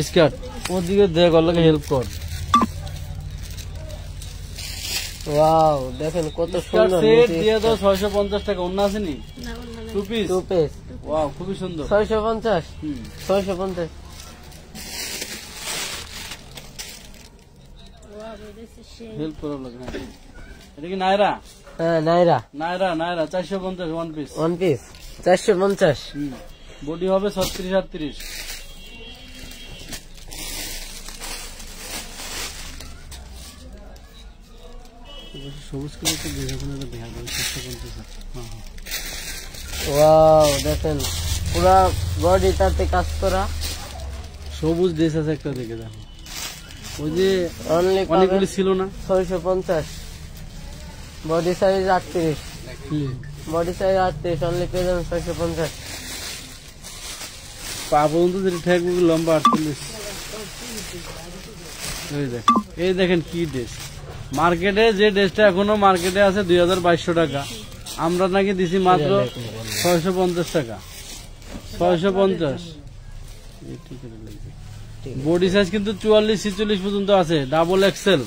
স্কার্ট। ওদিকে দেখ, ওর হেল্প কর। ওয়াও, দেখেন কত সুন্দর। সেট দিয়ে দাও 650 টাকা। অন্য আছে নি? 2 পিস। ওয়াও, খুবই সুন্দর। 650। 650। হেল্প করো লাগে। এটা কি নায়রা? হ্যাঁ, Naira. Naira 450 one piece. One piece 450। Body হবে 36-38। সবুজ কালার তো দেখা যাবে 650। ওয়াও, দেখেন পুরা বডিটাতে কাজ করা। সবুজ ড্রেস আছে একটা, দেখে দেখো। ওই যে অনলি অনেকগুলি ছিল না। 650। Body size 38। Body size 38, only পেয়ে যাবেন 650। পা পর্যন্ত যেটা ঠেকবে লম্বা 48। এই দেখেন কি ড্রেস, মার্কেটে যে ড্রেসটা এখনো মার্কেটে আছে 2200 টাকা, আমরা নাকি দিছি মাত্র 650 টাকা। 650। বডি সাইজ কিন্তু 44-46 পর্যন্ত আছে, ডাবল এক্সেল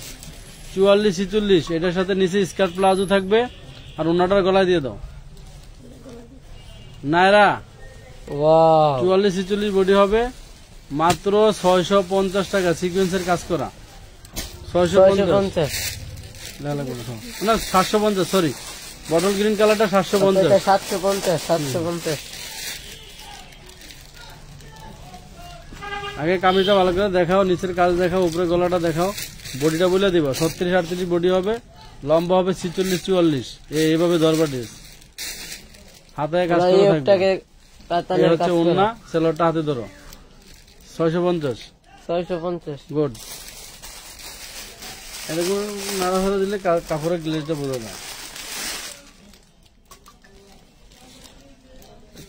44-46। এটার সাথে নিচে স্কার্ট প্লাজো থাকবে, আর ওনাটার গলায় দিয়ে দাও নায়রা। 44-46 বডি হবে, মাত্র 650 টাকা, সিকোয়েন্সের কাজ করা। 650 না 750, সরি, বটল গ্রিন কালারটা 750। 750। আগে কামিজটা ভালো করে দেখাও, নিচের কাজ দেখাও, উপরে গলাটা দেখাও, বডিটা বলে দিবা। 36-38 বডি হবে, লম্বা হবে 46-44। এইভাবে ধরবা ড্রেস, হাতে কাজ করা থাকবে। হচ্ছে ওন্না, সেলোয়ারটা হাতে ধরো। 650। 650। গুড। এরকম নাড়াচাড়া দিলে কাপড়ের গ্লেজটা বোঝা না।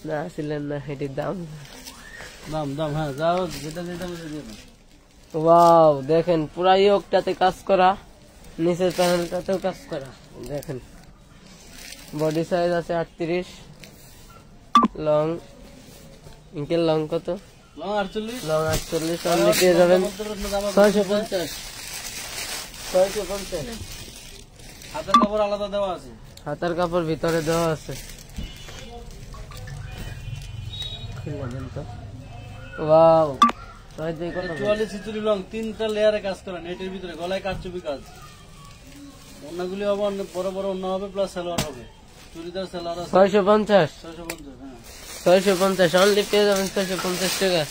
না ছিলেন না এটির দাম। দাম হ্যাঁ, যাও যেটা যেটা বলে দিয়ে দাও। ওয়াও, দেখেন পুরা ইয়োগটাতে কাজ করা, নিচের প্যানেলটাতেও কাজ করা। দেখেন বডি সাইজ আছে 38, লং ইঙ্কেল লং কত? Long 48, long 48। অনলি পেয়ে যাবেন 650। 650। হাতের কাপড় আলাদা দেওয়া আছে। হাতার কাপড় ভিতরে দেওয়া আছে। খুলে দেন তো। ওয়াও, 44 ছিচুরি লং, 3টা লেয়ারে কাজ করা, নেটের ভিতরে, গলায় কারচুপি কাজ। অন্যগুলি হবে বড় বড় অন্য হবে, প্লাস সালোয়ার হবে, চুড়িদার সালোয়ার আছে। 650। 650, হ্যাঁ। 650 অনলি পেয়ে যাবেন 650 টাকা।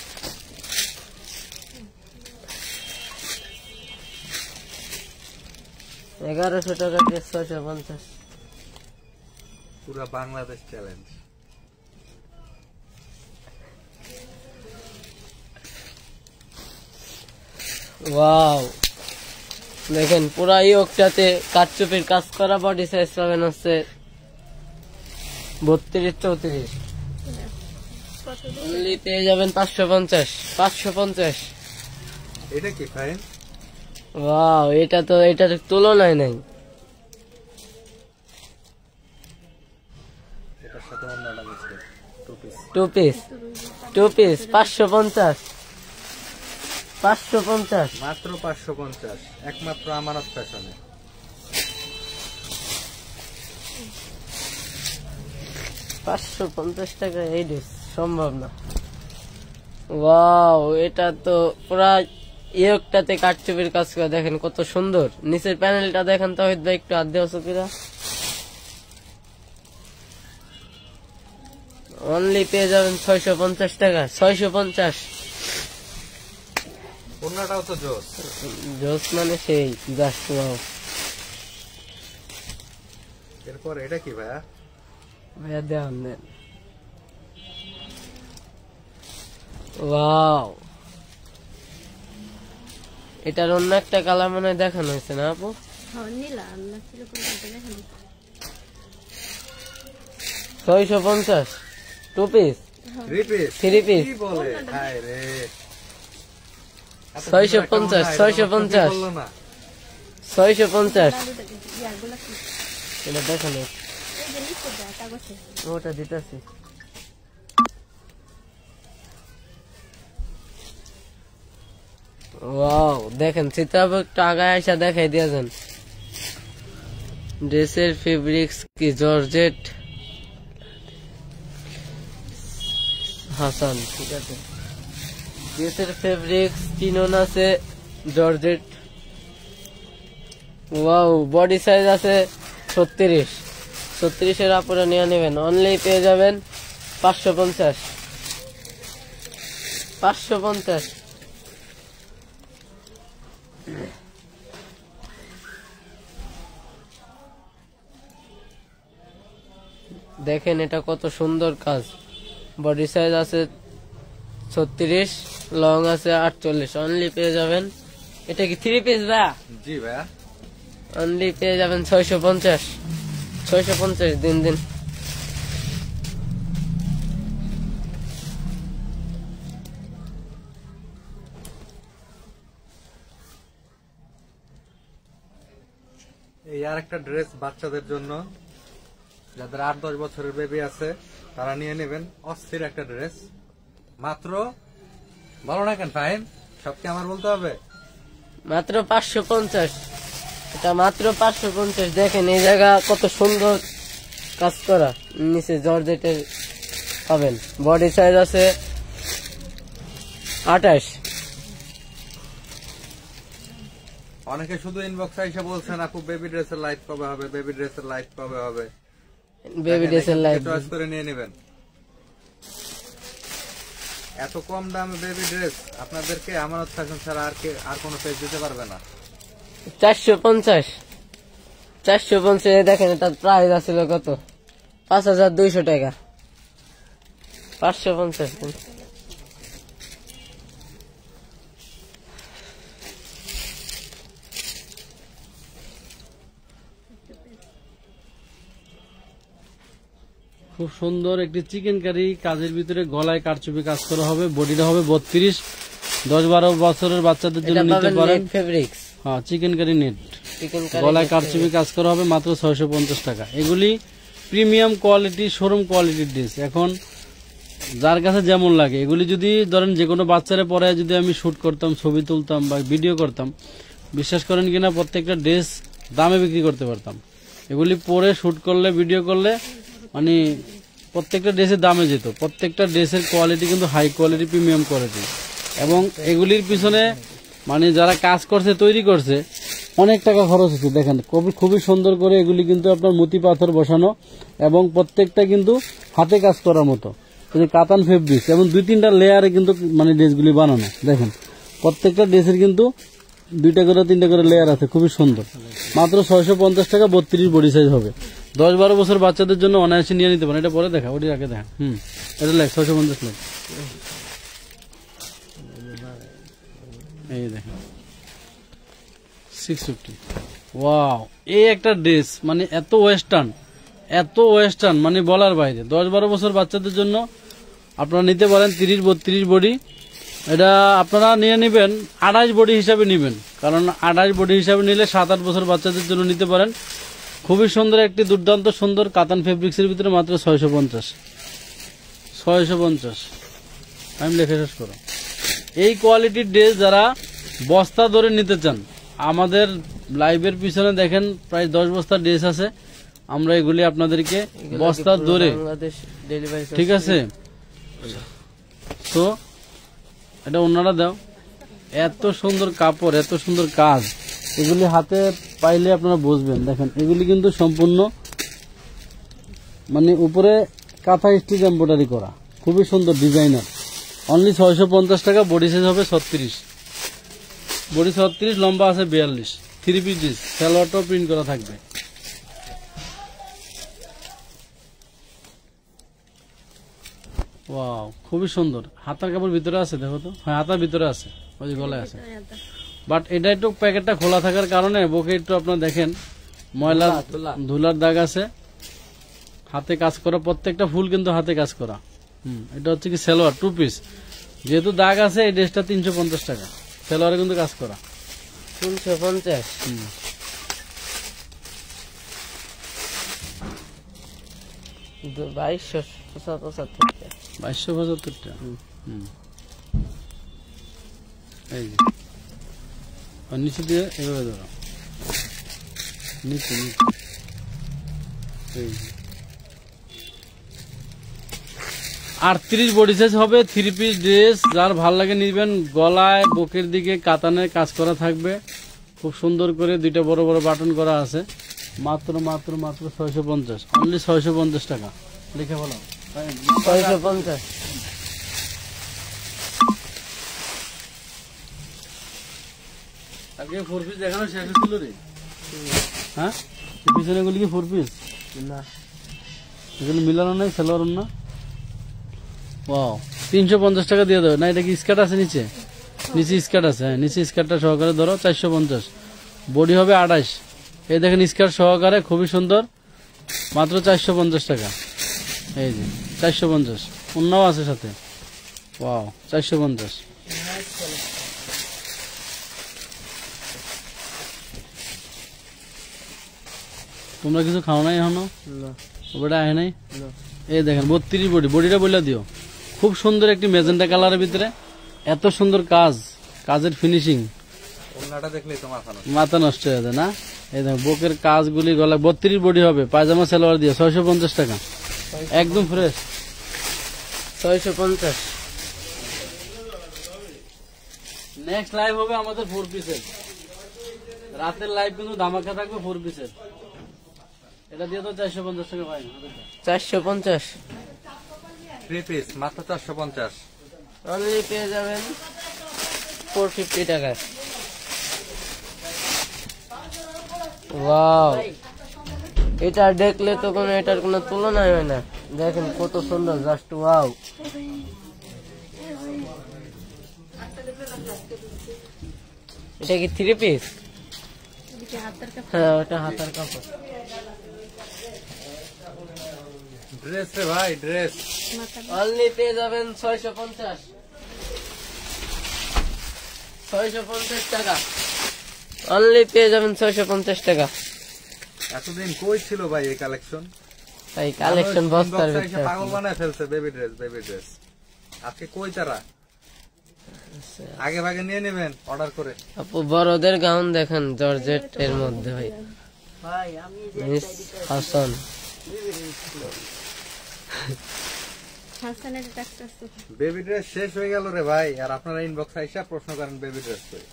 $1100 ড্রেস 650। পুরা বাংলাদেশ চ্যালেঞ্জ। ওয়াও, দেখেন পুরা ইয়োগটাতে কারচুপির কাজ করা। বডি সাইজ পাবেন হচ্ছে 32-34। অনলি পেয়ে যাবেন 550। 550। এটা কি ফাইন? ওয়াও, এটার তুলনায় নাই। এটার সাথে অন্যটা মিশবে, টু পিস 550। 550। মাত্র 550, একমাত্র আমানত ফ্যাশনে। 550 টাকা এই ড্রেস সম্ভব না। ওয়াও, এটা তো পুরা ইয়োগটাতে কারচুপির কাজ করে। দেখেন কত সুন্দর। নিচের প্যানেলটা দেখেন তাহিদ ভাই, একটু হাত দেওয়া চকিরা। অনলি পেয়ে যাবেন 650 টাকা। 650। অন্যটাও তো জোস। জোস মানে সেই জাস্ট ওয়াও। এরপর এটা কি ভাইয়া? ভাইয়া দেন দেন। ওয়াও, এটার অন্য একটা কালার মনে হয় দেখানো হয়েছে না আপু? 650। Two piece, three piece. 650। 650। এটা দেখানো ওটা দিতেছি। ওয়াও, দেখেন সীতাবু একটু আগায় আসা দেখাই দিয়েছেন। ড্রেসের ফেব্রিক্স কি জর্জেট হাসান, ঠিক আছে। ড্রেসের ফেব্রিক্স চিনন আছে জর্জেট। ওয়াও, বডি সাইজ আছে 36। 36-এর আপুরা নিয়ে নেবেন। অনলি পেয়ে যাবেন 550। 550। দেখেন এটা কত সুন্দর কাজ। বডি সাইজ আছে 36, লং আছে 48। অনলি পেয়ে যাবেন, এটা কি থ্রি পিস ভাইয়া? জি ভাইয়া। অনলি পেয়ে যাবেন 650। 650 দিন। এই আর একটা ড্রেস বাচ্চাদের জন্য, যাদের 8-10 বছরের বেবি আছে তারা নিয়ে নেবেন। অস্থির একটা ড্রেস, মাত্র বলো না কেন ফাইন, সব কি আমার বলতে হবে? মাত্র 550। এটা মাত্র 550। দেখেন এই জায়গা কত সুন্দর কাজ করা, নিচে জর্জেটের পাবেন। বডি সাইজ আছে 28। অনেকে শুধু ইনবক্স এসে বলছেন আপু বেবি ড্রেসের লাইট কবে হবে, বেবি ড্রেসের লাইট কবে হবে। বেবি ড্রেসের লাইট চয়েস করে নিয়ে নেবেন। এত কম দামে বেবি ড্রেস আপনাদেরকে আমানত ফ্যাশন ছাড়া আর কোনো পেজ দিতে পারবে না। 450। 450 দেখেন এটার প্রাইস আছিল কত? 5200 টাকা। 550। খুব সুন্দর একটি চিকেন কারি কাজের ভিতরে গলায় কারচুপি কাজ করা হবে। বডিটা হবে 32, 10-12 বছরের বাচ্চাদের জন্য নিতে পারেন। ফেব্রিক্স, হ্যাঁ চিকেন কারি নেট, গলায় কারচুপি কাজ করা হবে, মাত্র 650 টাকা। এগুলি প্রিমিয়াম কোয়ালিটি, শোরুম কোয়ালিটির ড্রেস। এখন যার কাছে যেমন লাগে, এগুলি যদি ধরেন যে কোনো বাচ্চারা পরে যদি আমি শুট করতাম, ছবি তুলতাম বা ভিডিও করতাম, বিশ্বাস করেন কিনা প্রত্যেকটা ড্রেস দামে বিক্রি করতে পারতাম। এগুলি পরে শুট করলে, ভিডিও করলে মানে প্রত্যেকটা ড্রেসের দামে যেত। প্রত্যেকটা ড্রেসের কোয়ালিটি কিন্তু হাই কোয়ালিটি, প্রিমিয়াম কোয়ালিটি। এবং এগুলির পিছনে মানে যারা কাজ করছে, তৈরি করছে, অনেক টাকা খরচ হচ্ছে। দেখেন খুবই সুন্দর করে এগুলি কিন্তু আপনার মতি পাথর বসানো এবং প্রত্যেকটা কিন্তু হাতে কাজ করার মতো। কাতান ফেব্রিক্স এবং 2-3টা লেয়ারে কিন্তু মানে ড্রেসগুলি বানানো। দেখেন প্রত্যেকটা ড্রেসের কিন্তু 2টা করে 3টা করে লেয়ার আছে, খুবই সুন্দর। মাত্র 650 টাকা, 32 বডি সাইজ হবে। 10-12 বছর বাচ্চাদের জন্য অনায়াসে নিয়ে নিতে পারেন। এটা পরে দেখা, ওটি আগে দেখা। এটা লেখ 650 লেখ। এই দেখেন 650। ওয়াও, এই একটা ড্রেস মানে এত ওয়েস্টার্ন মানে বলার বাইরে। 10-12 বছর বাচ্চাদের জন্য আপনারা নিতে পারেন। 30-32 বডি। এটা আপনারা নিয়ে নেবেন 28 বডি হিসাবে নেবেন, কারণ 28 বডি হিসাবে নিলে 7-8 বছর বাচ্চাদের জন্য নিতে পারেন। খুবই সুন্দর একটি দুর্দান্ত সুন্দর কাতান ফেব্রিক্সের ভিতরে মাত্র 650। আমি লেখা শেষ করো। এই কোয়ালিটির ড্রেস যারা বস্তা ধরে নিতে চান, আমাদের লাইভের পিছনে দেখেন প্রায় 10 বস্তা ড্রেস আছে। আমরা এগুলি আপনাদেরকে বস্তা ধরে, ঠিক আছে। তো এটা ওনারা দাও, এত সুন্দর কাপড়, এত সুন্দর কাজ, এগুলি হাতে পাইলে আপনারা বুঝবেন। দেখেন এগুলি কিন্তু সম্পূর্ণ মানে উপরে কাঁথা স্টিচ এমব্রয়ডারি করা, খুবই সুন্দর ডিজাইনার। অনলি 650 টাকা। বডি সাইজ হবে 36, বডি 36, লম্বা আছে 42। 3 পিস ড্রেস, সালোয়ারটাও প্রিন্ট করা থাকবে। ওয়াও, খুবই সুন্দর। হাতার কাপড় ভিতরে আছে, দেখো তো। হ্যাঁ হাতার ভিতরে আছে, ওই যে গলায় আছে। বাট এটা একটু প্যাকেটটা খোলা থাকার কারণে বুকে একটু আপনারা দেখেন ময়লা ধুলার দাগ আছে। হাতে কাজ করা, প্রত্যেকটা ফুল কিন্তু হাতে কাজ করা। এটা হচ্ছে কি সালোয়ার 2 পিস। যেহেতু দাগ আছে, এই ড্রেসটা 350 টাকা। সালোয়ারে কিন্তু কাজ করা 350। 2275 টাকা। এই যে আর নিচে দিয়ে এভাবে ধরো, নিচে। এই যে 38 বডি সাইজ হবে। 3 পিস ড্রেস, যার ভাল লাগে নিবেন। গলায় বুকের দিকে কাতানের কাজ করা থাকবে, খুব সুন্দর করে 2টা বড় বড় বাটন করা আছে। মাত্র 650, অনলি 650 টাকা। লিখে বলো 650। আগে 4 পিস দেখানো শেষ হচ্ছিল রে। হ্যাঁ পিছনে গুলি কি 4 পিস না, এগুলো মিলানো নাই, সালোয়ার না। ওয়াও, 350 টাকা দিয়ে দেবে না। এটা কি স্কার্ট আছে নিচে? নিচে স্কার্ট আছে। হ্যাঁ নিচে স্কার্টটা সহকারে ধরো 450। বডি হবে 28। এই দেখেন স্কার্ট সহকারে, খুবই সুন্দর, মাত্র 450 টাকা। এই যে 450, অন্যও আছে সাথে। ওয়াও, 450। তোমরা কিছু খাও নাই এখনো? ওটা আহে নাই। এই দেখেন 32 বডি। বডিটা বলে দিও। খুব সুন্দর একটি ম্যাজেন্টা কালারের ভিতরে, এত সুন্দর কাজ, কাজের ফিনিশিং, মাথা নষ্ট হয়ে যায় না। এই দেখো বুকের কাজগুলি, গলা 32 বডি হবে। পায়জামা সালোয়ার দিয়ে 650 টাকা, একদম ফ্রেশ। 650। নেক্সট লাইভ হবে আমাদের 4 পিসের। রাতের লাইভ কিন্তু ধামাকা থাকবে 4 পিসের। এটা দিয়ে তো 450 টাকা ভাই। 450 3 পিস মাত্র 450। অনলি পেয়ে যাবেন 450 টাকা। ওয়াও, এটা দেখলে তো কোনো এটার কোনো তুলনাই হয় না। দেখেন কত সুন্দর, জাস্ট ওয়াও। এটা কি 3 পিস? হ্যাঁ ওটা হাতার কাপড়। ড্রেস রে ভাই, ড্রেস অনলি পেয়ে যাবেন 650 টাকা। অনলি পেয়ে যাবেন 650 টাকা। এতদিন কই ছিল ভাই এই কালেকশন? ভাই কালেকশন বস্তার Inbox এ এসে ভিতরে পাগল বানায় ফেলছে বেবি ড্রেস। আজকে কই তারা? আগে ভাগে নিয়ে নেবেন অর্ডার করে। আপু বড়দের গাউন দেখেন জর্জেট এর মধ্যে ভাই, মিস হাসান। বেবি ড্রেস শেষ হয়ে গেল রে ভাই, আর আপনারা ইনবক্স আইসা প্রশ্ন করেন বেবি ড্রেস কই।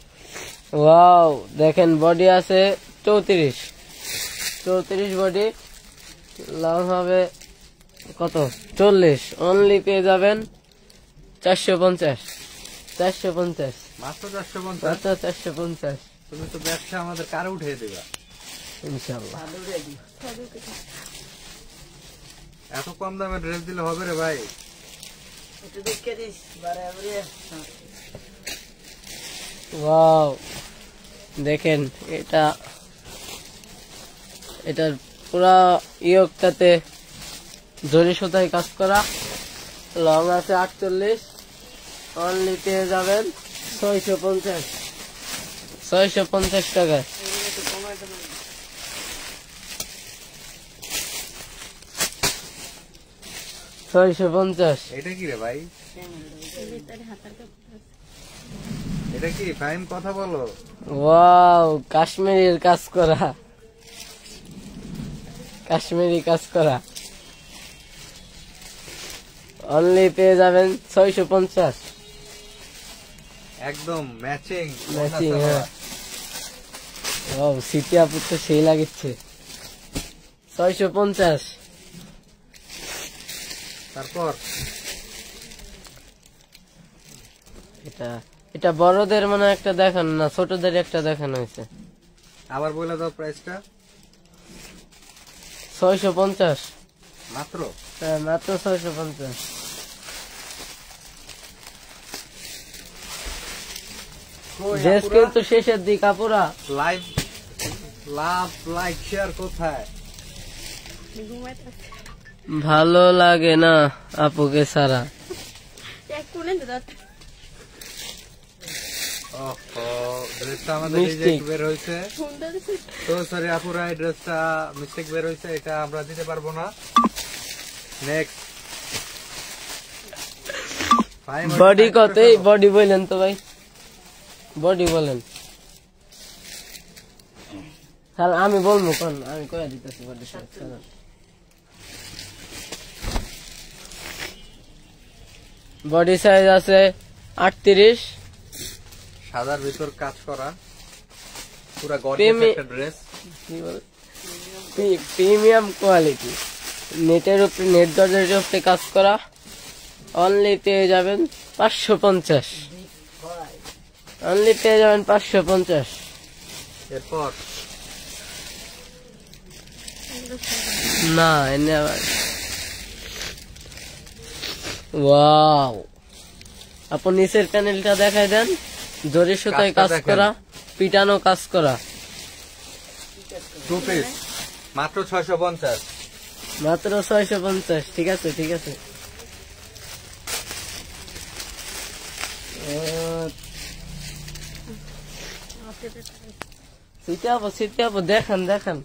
ওয়াও দেখেন বডি আছে 34 বডি, লং হবে কত 40। অনলি পেয়ে যাবেন 450 মাত্র 450। মাত্র 450 তুমি তো ব্যবসা আমাদের কারে উঠিয়ে দিবা ইনশাআল্লাহ। এত কম দামে ড্রেস দিলে হবে রে ভাই? ওয়াও দেখেন এটার পুরা ইয়কটাতে জরি সুতায় কাজ করা, লং আছে 48। অনলি পেয়ে যাবেন 650 টাকায়। এটা কি রে ভাই? এটা কি ফাইন? কথা বলো। ওয়াও কাশ্মীরের কাজ করা, কাশ্মীরি কাজ করা। অনলি পেয়ে যাবেন 650। একদম ম্যাচিং। ম্যাচিং, হ্যাঁ। ওয়াও সিটি আপু তো সেই লাগিচ্ছে। 650। তারপর এটা বড়দের মানে একটা দেখানো না, ছোটদের একটা দেখানো হয়েছে। আবার বলে দাও প্রাইসটা। 650 মাত্র। হ্যাঁ মাত্র 650। ড্রেস কিন্তু শেষের দিক আপুরা। লাইক শেয়ার কোথায়? ভালো লাগে না আপুকে ছাড়া। ড্রেসটা আমাদের রিজেক্ট বের হয়েছে, তো সরি আপুরা, এই ড্রেসটা মিস্টেক বের হয়েছে, এটা আমরা দিতে পারবো না। নেক্সট বডি কত? এই বডি বলেন তো ভাই, বডি বলেন। তাহলে আমি বলবো কোন, আমি কয়ে দিতেছি বডি সাইজ। বডি সাইজ আছে 38। সাদার ভিতর কাজ করা পুরা গর্জিয়াস একটা ড্রেস। প্রিমিয়াম কোয়ালিটি, নেটের উপরে, নেট জর্জেটের উপরে কাজ করা। অনলি পেয়ে যাবেন 550। অনলি পেয়ে যাবেন 550। এরপর না এনে আবার ওয়াও, আপনি নিচের প্যানেলটা দেখাই দেন। জরি সুতায় কাজ করা, পিটানো কাজ করা। 2 পিস মাত্র 650। মাত্র 650। ঠিক আছে ঠিক আছে। সিটি আপু দেখান দেখান।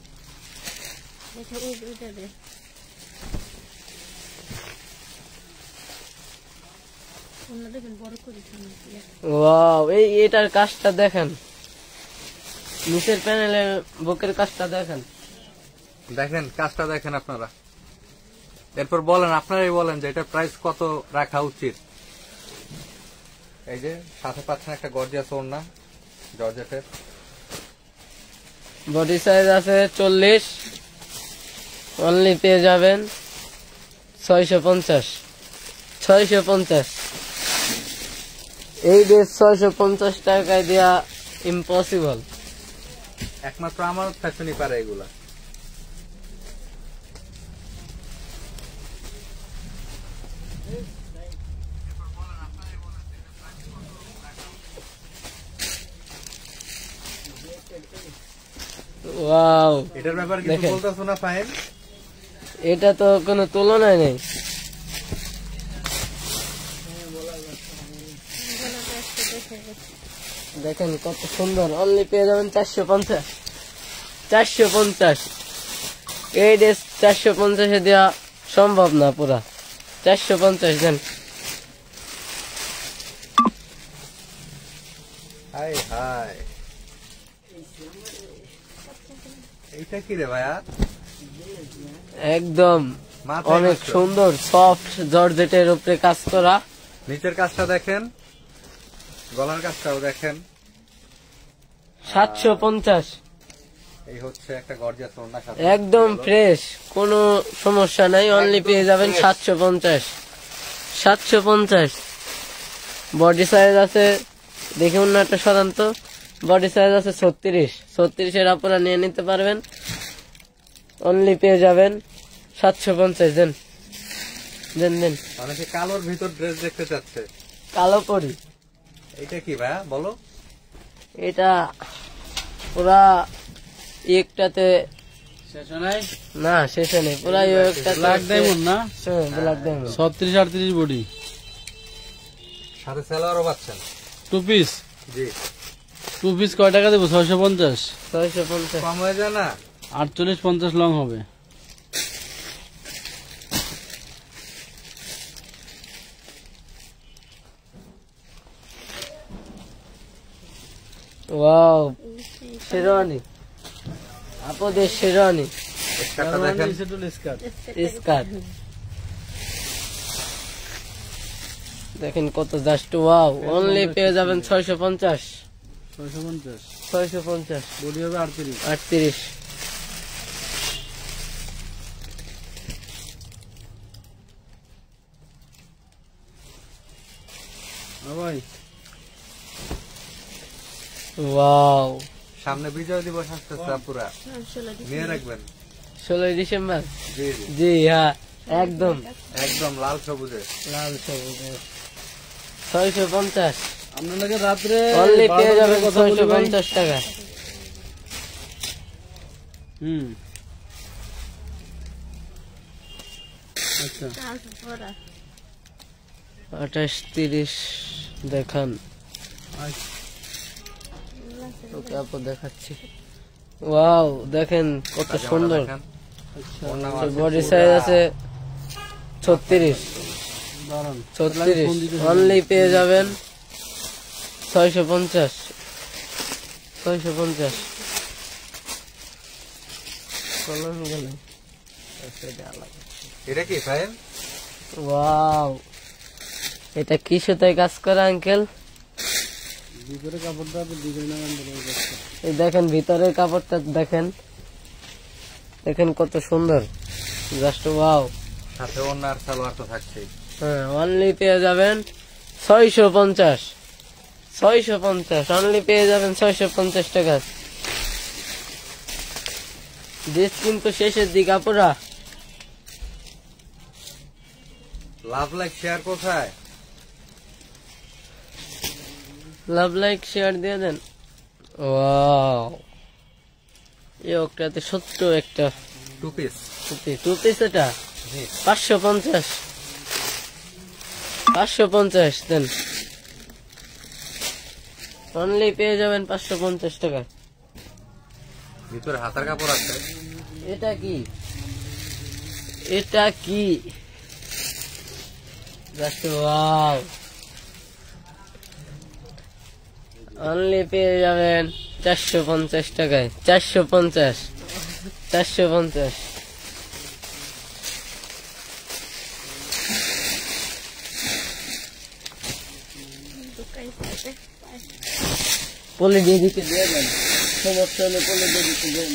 ওয়াও এটার কাজটা দেখেন, নিচের প্যানেলের বুকের কাজটা দেখেন। দেখেন কাজটা দেখেন আপনারা। এরপর বলেন, আপনারাই বলেন যে এটা প্রাইস কত রাখা উচিত। এই যে সাথে পাচ্ছেন একটা গর্জিয়াস ওড়না জর্জেটের। বডি সাইজ আছে 40। অনলি পেয়ে যাবেন 650। এই ড্রেস 650 টাকায় দেয়া ইম্পসিবল। একমাত্র আমার ফ্যাশনই পারে এগুলা। ওয়াও এটার ব্যাপারে কিছু বলতেছো না ফাহিম? এটা তো কোনো তুলনায় নেই। দেখেন কত সুন্দর, অনলি পেয়ে যাবেন 450। 450 এই ড্রেস 450 দেওয়া সম্ভব না, পুরা 450 দেন। হাই হাই, এইটা কি রে ভাইয়া? একদম মাথায় অনেক নষ্ট। সুন্দর সফট জর্জেটের উপরে কাজ করা। নিচের কাজটা দেখেন, গলার কাজটাও দেখেন। 750 এই হচ্ছে একটা গর্জিয়াস ওড়না সাথে। একদম ফ্রেশ, কোনো সমস্যা নাই। অনলি পেয়ে যাবেন 750। 750 বডি সাইজ আছে, দেখে অন্যটা সাধারণত বডি সাইজ আছে 36। 36 আপনারা নিয়ে নিতে পারবেন। অনলি পেয়ে যাবেন 750। দেন দেন দেন। অনেকে কালোর ভিতর ড্রেস দেখতে চাচ্ছে। কালো পরি, এইটা কি ভাইয়া বলো? এটা পুরা একটাতে শেষ নাই, না শেষে নেই, পুরা একটাতে ব্ল্যাক ডায়মন্ড না, ব্ল্যাক ডায়মন্ড। 36-38 বডি, সাথে সালোয়ারও পাচ্ছেন। 2 পিস। জি, 2 পিস কয় টাকা দেবো? 650। 650 কম হয়ে যায় না? 48-50 লং হবে। ওয়াও, শেরওয়ানি, আপদের শেরওয়ানি স্কার্টটা দেখেন। স্কার্ট দেখেন কত জাস্ট ওয়াও। অনলি পেয়ে যাবেন 650। 650 650 বডি হবে 38। 38 ভাই ওয়াও। সামনে বিজয় দিবস আসতেছে, পুরা নিয়ে রাখবেন। 16 ডিসেম্বর। জি জি, জি হ্যাঁ, একদম একদম লাল সবুজে। লাল সবুজ। 650 আপনাদেরকে রাত্রে অনলি পেয়ে 12 যাবেন কথা বলি ভাই। 650 টাকা। আচ্ছা 28-30 দেখান, আচ্ছা। ওকে আপু দেখাচ্ছি। ওয়াও, দেখেন কত সুন্দর। দেখেন, ওড়না আছে বডি পুরা। সাইজ আছে 36। দাঁড়ান 36 অনলি পেয়ে যাবেন 650। 650 কলম গেল। এটা কি ফাইল? ওয়াও, এটা কি সুতায় কাজ করা আঙ্কেল? ভিতরে কাপড়টা ডিজাইনার এই দেখেন ভিতরের কাপড়টা দেখেন, দেখেন কত সুন্দর, জাস্ট ওয়াও। সাথে ওড়না আর সালোয়ার তো থাকছেই। হ্যাঁ, অনলি পেয়ে যাবেন 650। 650 অনলি পেয়ে যাবেন 650 টাকা। ড্রেস কিন্তু শেষের দিকে আপুরা। লাভ লাইক শেয়ার কোথায়? লাভ লাইক শেয়ার দিয়ে দেন। ওয়াও, এই ওটাতে ছোট্ট একটা 2 পিস। টু পিস, এটা জি, 550। 550 দেন। অনলি পেয়ে যাবেন 550 টাকা। ভিতরে হাতার কাপড় আছে। এটা কি? এটা কি? জাস্ট ওয়াও, অনলি পেয়ে যাবেন 450 টাকায়। 450। 450 পলি দিয়ে দিতে দিয়ে দেন, সমস্যা হলে পলি দিয়ে দিতে দিয়ে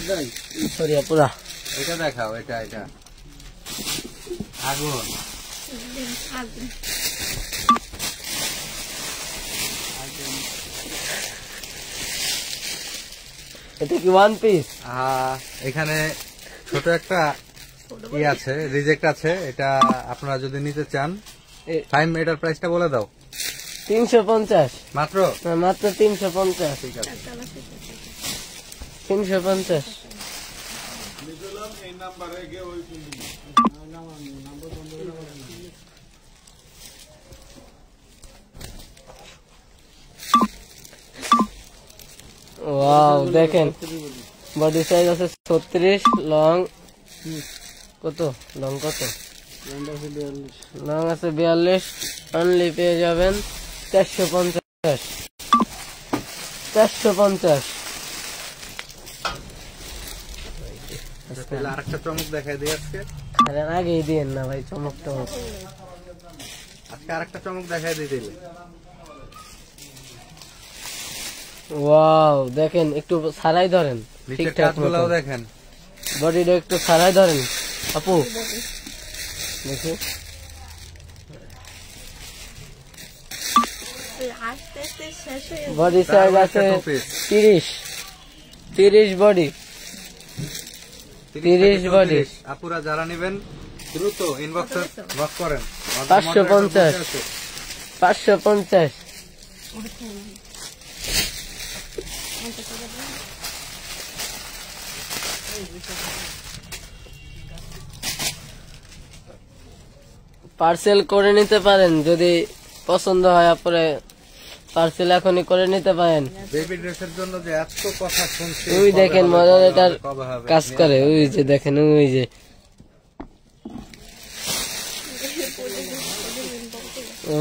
দেন। সরি আপুরা, এটা দেখাও, এটা এটা আগুন। এটা কি ওয়ান পিস? এখানে ছোট একটা ই আছে, রিজেক্ট আছে। এটা আপনারা যদি নিতে চান, ফাইন এটার প্রাইসটা বলে দাও। 350 মাত্র। মাত্র 350। ঠিক আছে। 350 ওয়াও দেখেন বডি সাইজ আছে 36, লং কত, লং কত, লং আছে 42, অনলি পেয়ে যাবেন 450। 450। আরেকটা চমক দেখাই দিই আজকে। আরে আগেই দিয়েন না ভাই চমক টমক। আজকে আরেকটা চমক দেখাই দিই দিলে। ওয়াও দেখেন একটু ছাড়াই ধরেন, নিচের ঠিকঠাক কাজগুলোও দেখেন। বডিটা একটু ছাড়াই ধরেন আপু, দেখি বডি সাইজ আছে 30 বডি, 30 বডি। আপুরা যারা নেবেন দ্রুত ইনবক্সে নক করেন। 550। 550। পার্সেল করে নিতে পারেন যদি পছন্দ হয়, আপনারে পার্সেল এখনই করে নিতে পারেন। বেবি ড্রেসের জন্য যে এত কথা শুনছি, ওই দেখেন মজাদার কাজ করে, ওই যে দেখেন, ওই যে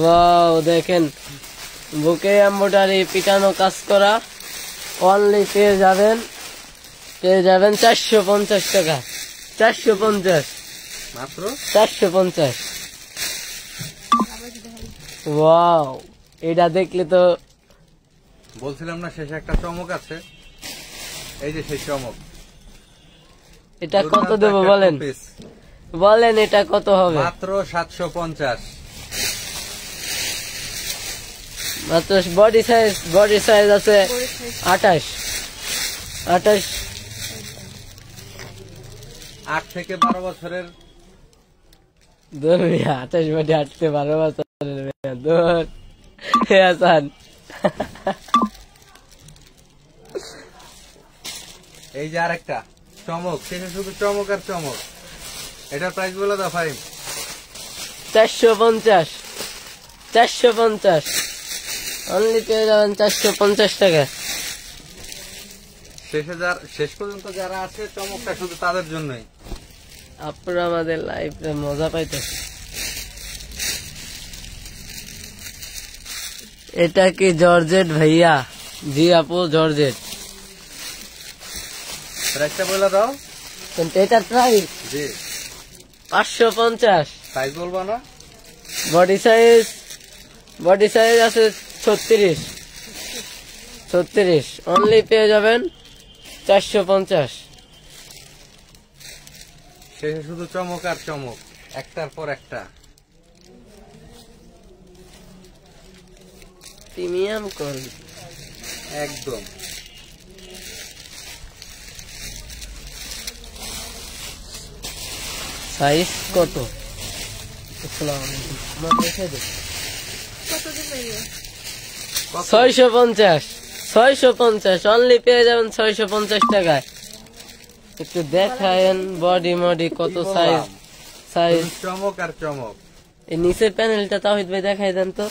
ওয়াও দেখেন বুকে এমব্রয়ডারি পিটানো কাজ করা, অনলি পেয়ে যাবেন 450 টাকা। 450 মাত্র 450। ওয়াও এটা দেখলে তো বলছিলাম না শেষে একটা চমক আছে, এই যে সেই চমক। এটা কত দেবো বলেন, বলেন এটা কত হবে? মাত্র 750। মাত্র বডি সাইজ আছে 28। 8 থেকে 12 বছরের 28 বডি 8 থেকে 12 বছরের দূর হাসান। এই যে আরেকটা চমক, শেষে শুধু চমক আর চমক। এটার প্রাইস বলে দাও ফাইম। 450। 450 অনলি পেয়ে যাবেন 450 টাকা। শেষ পর্যন্ত যারা আছে চমকটা শুধু তাদের জন্যই। আপনারা আমাদের লাইফে মজা পাইতেছে। এটা কি জর্জেট ভাইয়া? জি আপু জর্জেট। প্রাইসটা বলে দাও। কিন্তু এটার প্রাইস জি 550। সাইজ বলবো না। বডি সাইজ আছে 36। অনলি পেয়ে যাবেন 450। শেষে শুধু চমক আর চমক, একটার পর একটা। প্রিমিয়াম কোয়ালিটি একদম। সাইজ কত? 650 অনলি পেয়ে যাবেন 650 টাকায়। একটু দেখায়েন বডি মডি কত সাইজ চমক আর চমক। এই নিচের প্যানেলটা তাহিদ ভাই দেখাই দেন তো।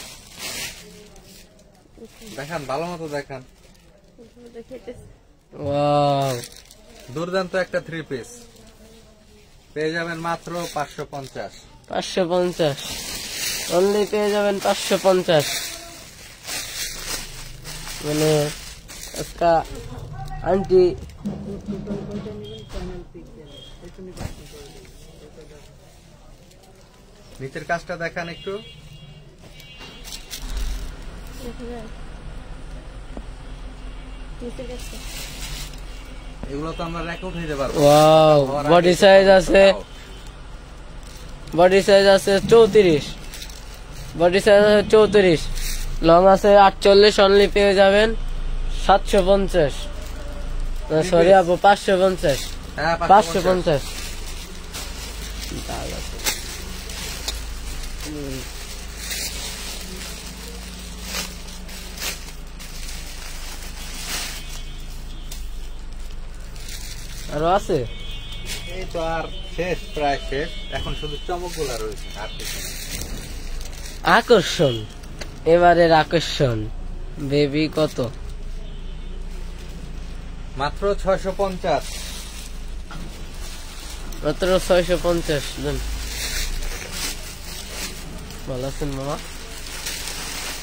দেখান, ভালো মতো দেখান। ওয়াও দুর্দান্ত একটা 3 পিস পেয়ে যাবেন মাত্র 550। 550 অনলি পেয়ে যাবেন 550। মানে একটা আন্টি নিচের কাজটা দেখান একটু। এগুলো তো আমরা রেখে উঠাইতে পারবো। ওয়াও বডি সাইজ আছে 34। বডি সাইজ আছে 34, লং আছে 48। অনলি পেয়ে যাবেন 750। সরি আপু 550। হ্যাঁ 550। আরো আছে এই তো আর শেষ, প্রায় শেষ। এখন শুধু চমকগুলা রয়েছে, আর কিছু না। আকর্ষণ, এবারের আকর্ষণ বেবি কত? মাত্র 650। মাত্র 650 দেন। ভালো আছেন মামা?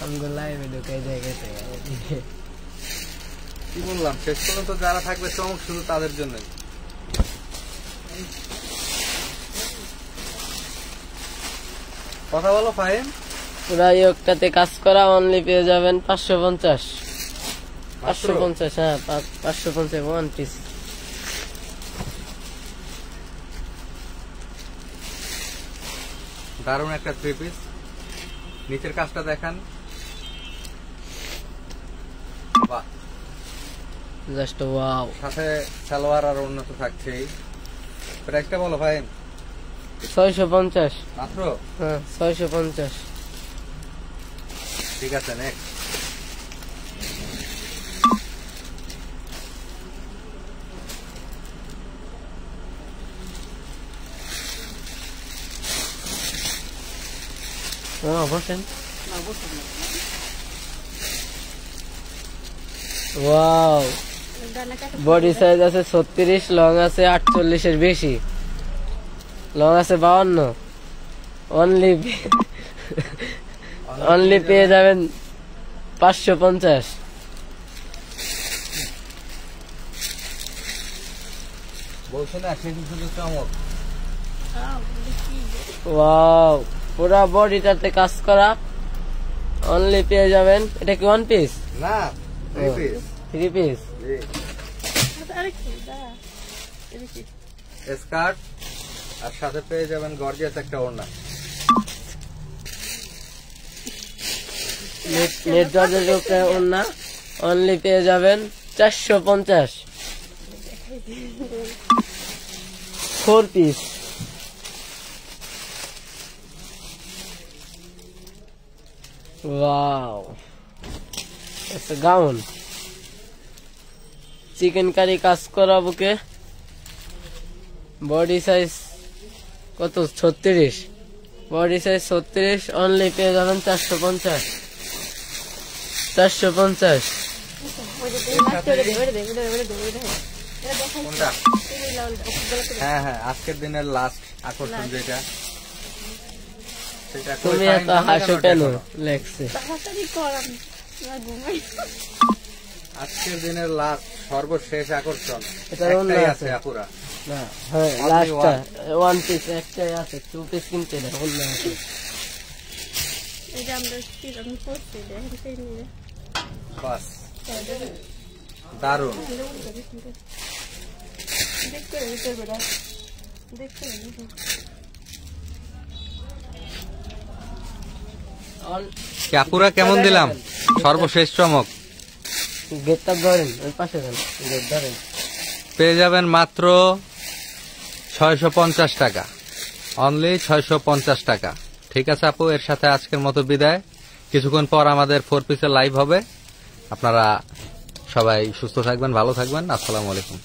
আমগো লাইভে ঢুকাই দেখেছে কি বললাম, শেষ পর্যন্ত যারা থাকবে চমক শুধু তাদের জন্য। কথা বলো ফাহিম। পুরা ইয়োগটাতে কাজ করা, অনলি পেয়ে যাবেন 550। 550, হ্যাঁ 550 ওয়ান পিস। দারুণ একটা 3 পিস। নিচের কাজটা দেখান। বাহ, জাস্ট ওয়াও। সাথে সালোয়ার আর উন্নত থাকছেই। প্রাইসটা বলো ভাই। 650 মাত্র? হ্যাঁ 650। ঠিক আছে, নেক্সট। বসেন। ওয়াও, বডি সাইজ আছে 36, লং আছে 48 এর বেশি, লং আছে 52। অনলি পেয়ে যাবেন 550। বলছে না সেদিন শুধু চমক। ওয়াও, পুরা বডিটাতে কাজ করা, অনলি পেয়ে যাবেন। এটা কি ওয়ান পিস না 3 পিস? 3 পিস। স্কার্ট আর সাথে পেয়ে যাবেন গর্জিয়াস একটা ওড়না। নেট জর্জের উপরে ওড়না, অনলি পেয়ে যাবেন 450। 4 পিস। ওয়াও, একটা গাউন, চিকেন কারি কাজ করা বুকে, বডি সাইজ কত? 36, বডি সাইজ 36, অনলি পেয়ে যাবেন 450। 450। কোনটা? হ্যাঁ হ্যাঁ, আজকের দিনের লাস্ট আকর্ষণ যেটা, সেটা। তুমি এত হাসো কেন? লেখছে আজকের দিনের লাস্ট সর্বশেষ আকর্ষণ এটার অন্য একটাই আছে। আছে আপুরা। না, হ্যাঁ লাস্টটা ওয়ান পিস একটাই আছে, 2 পিস কিনতে না, অন্য আছে। বাস, দারুণ। আপুরা কেমন দিলাম সর্বশেষ চমক? গেটটা ধরেন, ওই পাশে যান, গেট ধরেন। পেয়ে যাবেন মাত্র 650 টাকা, অনলি 650 টাকা। ঠিক আছে আপু, এর সাথে আজকের মতো বিদায়। কিছুক্ষণ পর আমাদের 4 পিসের লাইভ হবে। আপনারা সবাই সুস্থ থাকবেন, ভালো থাকবেন। আসসালামু আলাইকুম।